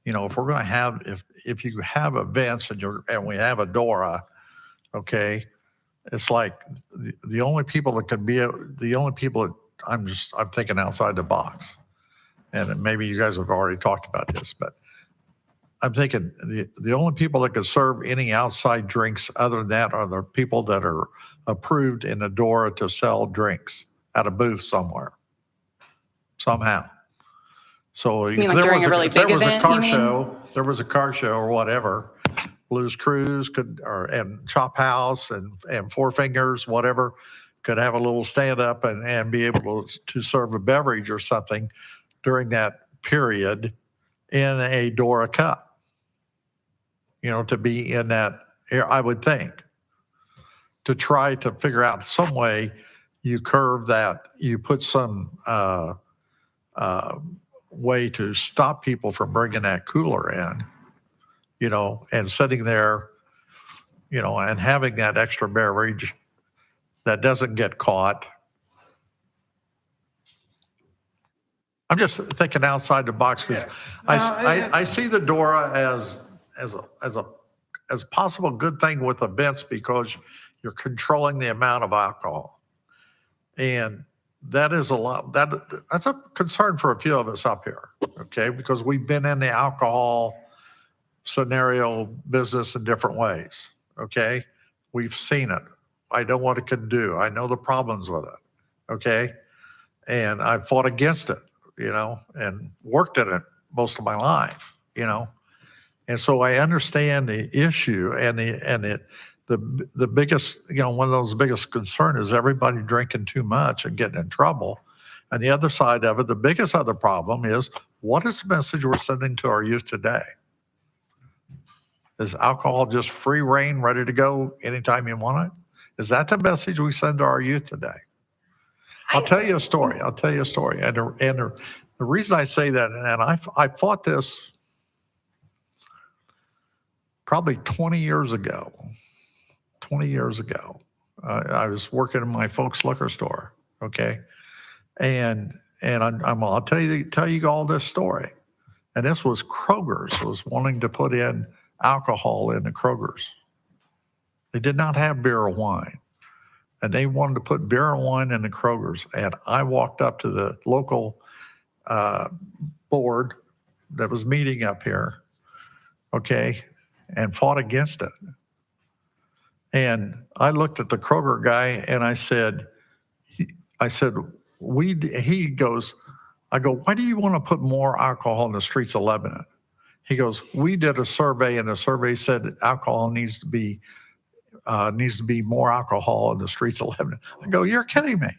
You know, if we're going to have, if you have events and we have a DORA, okay, it's like the only people that can be, the only people that I'm thinking outside the box. And maybe you guys have already talked about this, but I'm thinking the only people that can serve any outside drinks other than that are the people that are approved in the DORA to sell drinks at a booth somewhere, somehow. So You mean like during a really big event, you mean? There was a car show or whatever, Blues Cruise and Chop House and Four Fingers, whatever, could have a little stand up and be able to serve a beverage or something during that period in a DORA cup. You know, to be in that, I would think, to try to figure out some way you curve that, you put some way to stop people from bringing that cooler in, you know, and sitting there, you know, and having that extra beverage that doesn't get caught. I'm just thinking outside the box because I see the DORA as a possible good thing with events because you're controlling the amount of alcohol. And that is a lot, that's a concern for a few of us up here, okay? Because we've been in the alcohol scenario business in different ways, okay? We've seen it. I know what it can do. I know the problems with it, okay? And I've fought against it, you know, and worked at it most of my life, you know? And so I understand the issue and the biggest, you know, one of those biggest concern is everybody drinking too much and getting in trouble. And the other side of it, the biggest other problem is what is the message we're sending to our youth today? Is alcohol just free reign, ready to go anytime you want it? Is that the message we send to our youth today? I'll tell you a story. And the reason I say that, and I fought this probably 20 years ago. I was working in my folks' liquor store, okay? And I'll tell you all this story. And this was Kroger's was wanting to put in alcohol in the Kroger's. They did not have beer or wine. And they wanted to put beer and wine in the Kroger's. And I walked up to the local board that was meeting up here, okay, and fought against it. And I looked at the Kroger guy and I said, he goes, I go, why do you want to put more alcohol in the streets of Lebanon? He goes, we did a survey and the survey said that alcohol needs to be needs to be more alcohol in the streets of Lebanon. I go, you're kidding me.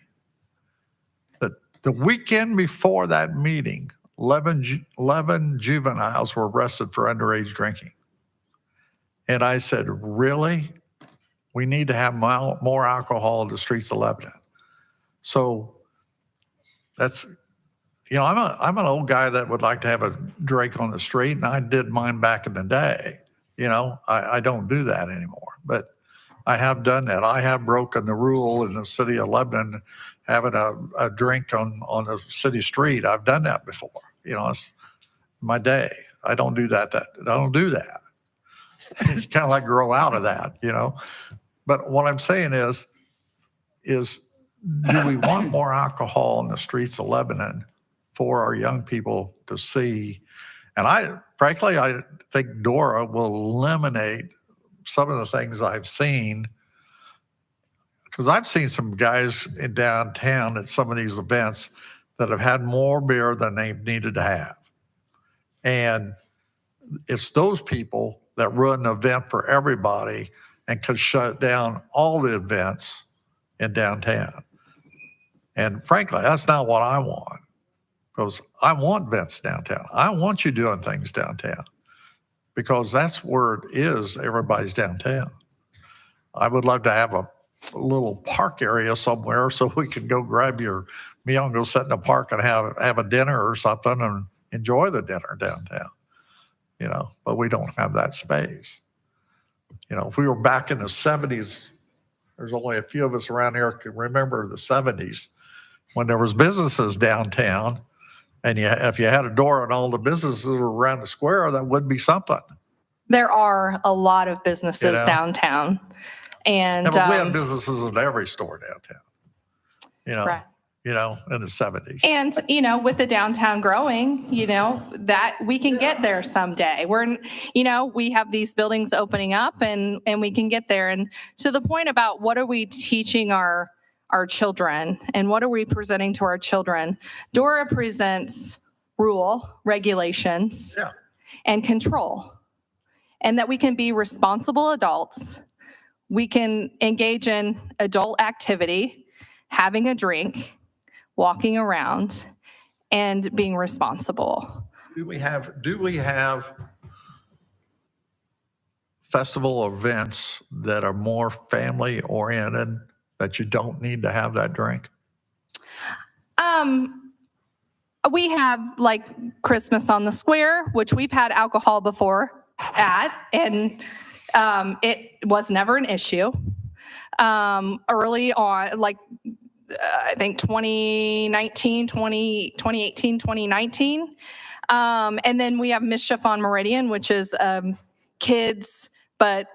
The weekend before that meeting, 11 juveniles were arrested for underage drinking. And I said, really? We need to have more alcohol in the streets of Lebanon. So that's, I'm an old guy that would like to have a drink on the street, and I did mine back in the day. I don't do that anymore, but I have done that. I have broken the rule in the city of Lebanon, having a drink on the city street. I've done that before. It's my day. I don't do that. I don't do that. You kind of like grow out of that, But what I'm saying is do we want more alcohol in the streets of Lebanon for our young people to see? And frankly, I think DORA will eliminate some of the things I've seen, because I've seen some guys in downtown at some of these events that have had more beer than they needed to have. And it's those people that run the event for everybody and could shut down all the events in downtown. And frankly, that's not what I want, because I want events downtown. I want you doing things downtown, because that's where it is. Everybody's downtown. I would love to have a little park area somewhere so we can go grab your meal and go sit in the park and have a dinner or something and enjoy the dinner downtown, but we don't have that space. If we were back in the 70s, there's only a few of us around here who can remember the 70s when there was businesses downtown, and if you had a door and all the businesses were around the square, that would be something. There are a lot of businesses downtown. And we had businesses in every store downtown, right. In the 70s. And, with the downtown growing, that we can get there someday. We have these buildings opening up and we can get there. And to the point about what are we teaching our children and what are we presenting to our children? DORA presents rule, regulations, and control, and that we can be responsible adults. We can engage in adult activity, having a drink, walking around, and being responsible. Do we have festival events that are more family oriented that you don't need to have that drink? We have like Christmas on the Square, which we've had alcohol before at, and it was never an issue. Early on, I think 2018, 2019. And then we have Mischief on Meridian, which is kids, but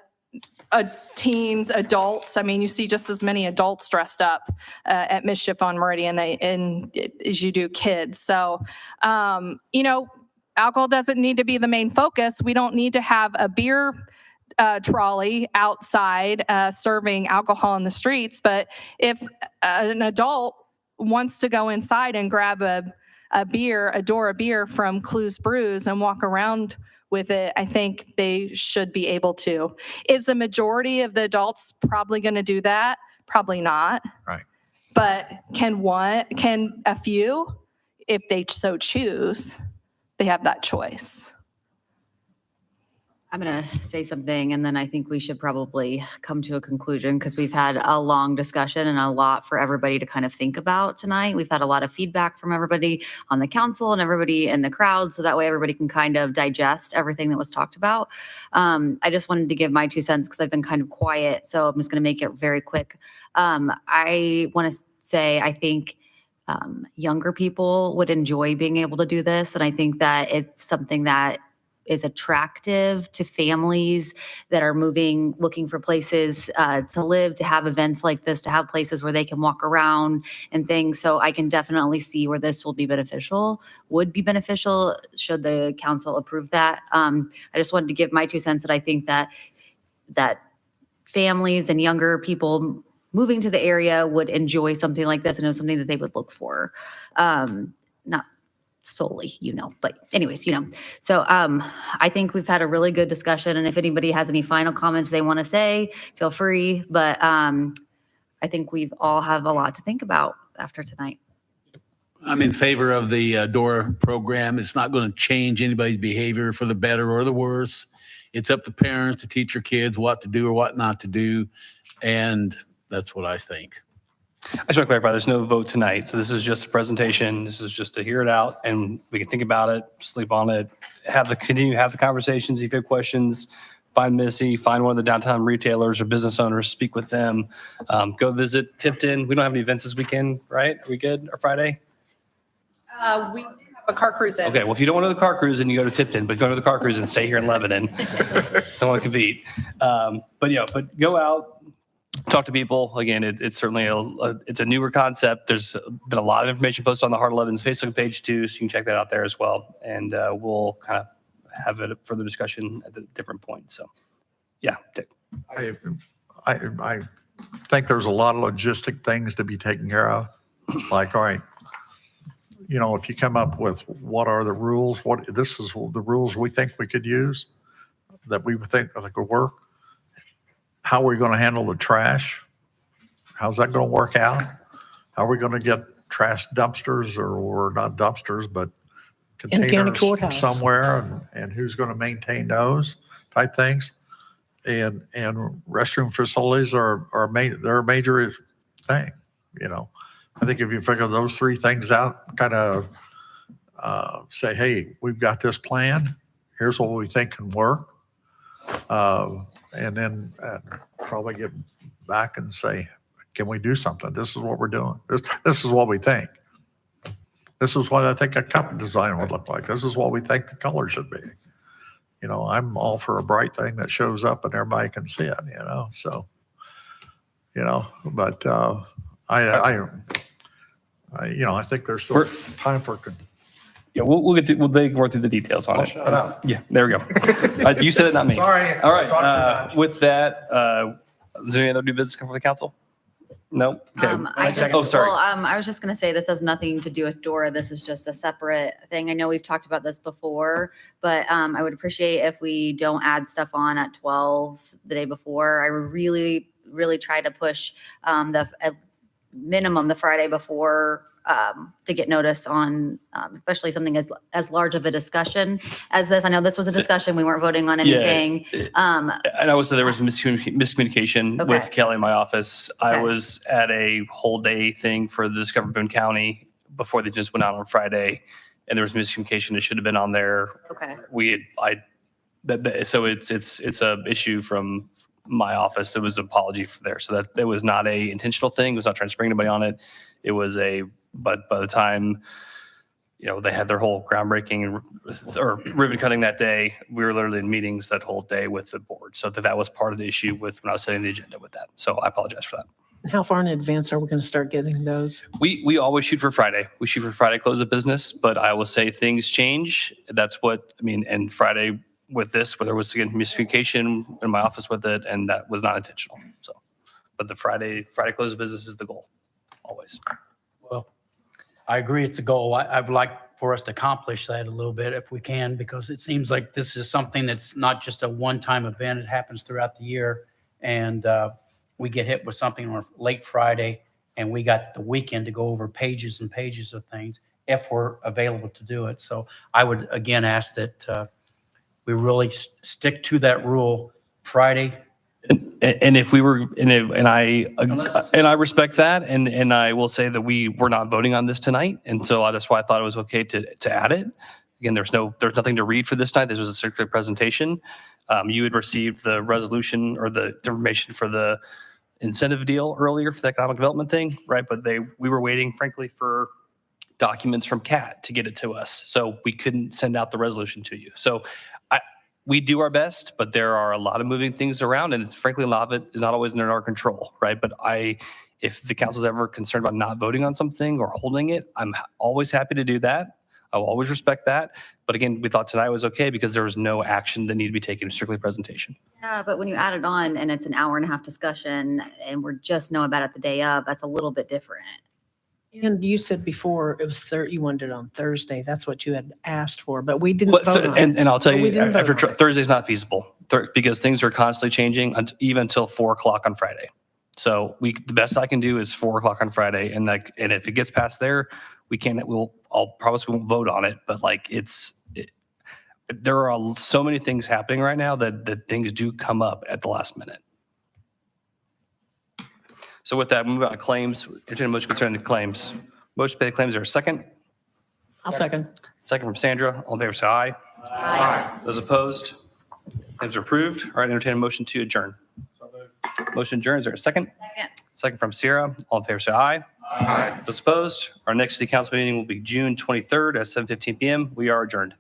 teens, adults. I mean, you see just as many adults dressed up at Mischief on Meridian as you do kids. So, alcohol doesn't need to be the main focus. We don't need to have a beer trolley outside serving alcohol in the streets. But if an adult wants to go inside and grab a DORA beer from Clues Brews and walk around with it, I think they should be able to. Is the majority of the adults probably going to do that? Probably not. Right. But can a few, if they so choose, they have that choice. I'm going to say something, and then I think we should probably come to a conclusion, because we've had a long discussion and a lot for everybody to kind of think about tonight. We've had a lot of feedback from everybody on the council and everybody in the crowd, so that way everybody can kind of digest everything that was talked about. I just wanted to give my 2 cents because I've been kind of quiet, so I'm just going to make it very quick. I want to say I think younger people would enjoy being able to do this, and I think that it's something that is attractive to families that are looking for places to live, to have events like this, to have places where they can walk around and things. So I can definitely see where this would be beneficial should the council approve that. I just wanted to give my 2 cents that I think that families and younger people moving to the area would enjoy something like this, and it was something that they would look for. solely, but anyways, So I think we've had a really good discussion, and if anybody has any final comments they want to say, feel free. But I think we've all have a lot to think about after tonight. I'm in favor of the DORA program. It's not going to change anybody's behavior for the better or the worse. It's up to parents to teach your kids what to do or what not to do. And that's what I think. I just want to clarify, there's no vote tonight. So this is just a presentation. This is just to hear it out and we can think about it, sleep on it, continue to have the conversations. If you have questions, find Missy, find one of the downtown retailers or business owners, speak with them. Go visit Tipton. We don't have any events this weekend, right? Are we good? Or Friday? We have a car cruise in. Okay, well, if you don't want to go to the car cruise, then you go to Tipton. But if you want to go to the car cruise and stay here in Lebanon, don't want to compete. But go out. Talk to people. Again, it's certainly it's a newer concept. There's been a lot of information posted on the Heart of Lebanon's Facebook page too, so you can check that out there as well. And we'll kind of have a further discussion at a different point. So, yeah. Dick. I think there's a lot of logistic things to be taken care of. Like, all right, if you come up with what are the rules, this is the rules we think we could use, that we would think that could work. How are we going to handle the trash? How's that going to work out? How are we going to get trash dumpsters or not dumpsters, but containers somewhere and who's going to maintain those type things? And restroom facilities are they're a major thing, I think if you figure those three things out, kind of say, hey, we've got this plan. Here's what we think can work. And then probably get back and say, can we do something? This is what we're doing. This is what we think. This is what I think a cup design would look like. This is what we think the color should be. I'm all for a bright thing that shows up and everybody can see it, so, but I think there's still time for. Yeah, we'll work through the details on it. Shut up. Yeah, there we go. You said it, not me. Sorry. All right. With that, is there any other new business come from the council? No. Okay. Sorry. I was just going to say this has nothing to do with DORA. This is just a separate thing. I know we've talked about this before, but I would appreciate if we don't add stuff on at 12 the day before. I really, really try to push at minimum the Friday before to get notice on, especially something as large of a discussion as this. I know this was a discussion. We weren't voting on anything. Yeah, and I would say there was miscommunication with Kelly in my office. I was at a whole day thing for the Discover Boone County before they just went out on Friday, and there was miscommunication. It should have been on there. Okay. So it's a issue from my office. It was an apology for there. So that it was not a intentional thing. It was not trying to spring anybody on it. It was but by the time, they had their whole groundbreaking or ribbon cutting that day, we were literally in meetings that whole day with the board. So that was part of the issue with when I was setting the agenda with that. So I apologize for that. How far in advance are we going to start getting those? We always shoot for Friday. We shoot for Friday close of business, but I will say things change. That's and Friday with this, where there was again miscommunication in my office with it, and that was not intentional. So, but the Friday close of business is the goal, always. Well, I agree it's a goal. I would like for us to accomplish that a little bit if we can, because it seems like this is something that's not just a one-time event. It happens throughout the year, and we get hit with something on late Friday, and we got the weekend to go over pages and pages of things if we're available to do it. So I would again ask that we really stick to that rule Friday. And if we were, and I respect that, and I will say that we were not voting on this tonight, and so that's why I thought it was okay to add it. Again, there's nothing to read for this night. This was a circular presentation. You had received the resolution or the information for the incentive deal earlier for the economic development thing, right? But we were waiting, frankly, for documents from CAT to get it to us, so we couldn't send out the resolution to you. So we do our best, but there are a lot of moving things around, and frankly, a lot of it is not always in our control, right? But if the council's ever concerned about not voting on something or holding it, I'm always happy to do that. I will always respect that. But again, we thought tonight was okay because there was no action that needed to be taken, strictly presentation. Yeah, but when you add it on and it's an hour and a half discussion and we're just know about it the day of, that's a little bit different. And you said before it was you wanted it on Thursday. That's what you had asked for, but we didn't Well, vote on it. and I'll tell But we you, didn't vote after on it. Thursday's not feasible because things are constantly changing even until 4 o'clock on Friday. So the best I can do is 4 o'clock on Friday. And if it gets past there, I'll promise we won't vote on it, but there are so many things happening right now that things do come up at the last minute. So with that, move on to claims. Entertain a motion concerning the claims. Motion to pay the claims. Is there a second? I'll second. Second from Sandra. All in favor, say aye. Aye. Those opposed? Claims are approved. All right, entertain a motion to adjourn. Motion adjourned. Is there a second? Second. Second from Sierra. All in favor, say aye. Aye. Those opposed? Our next city council meeting will be June 23rd at 7:15 PM. We are adjourned.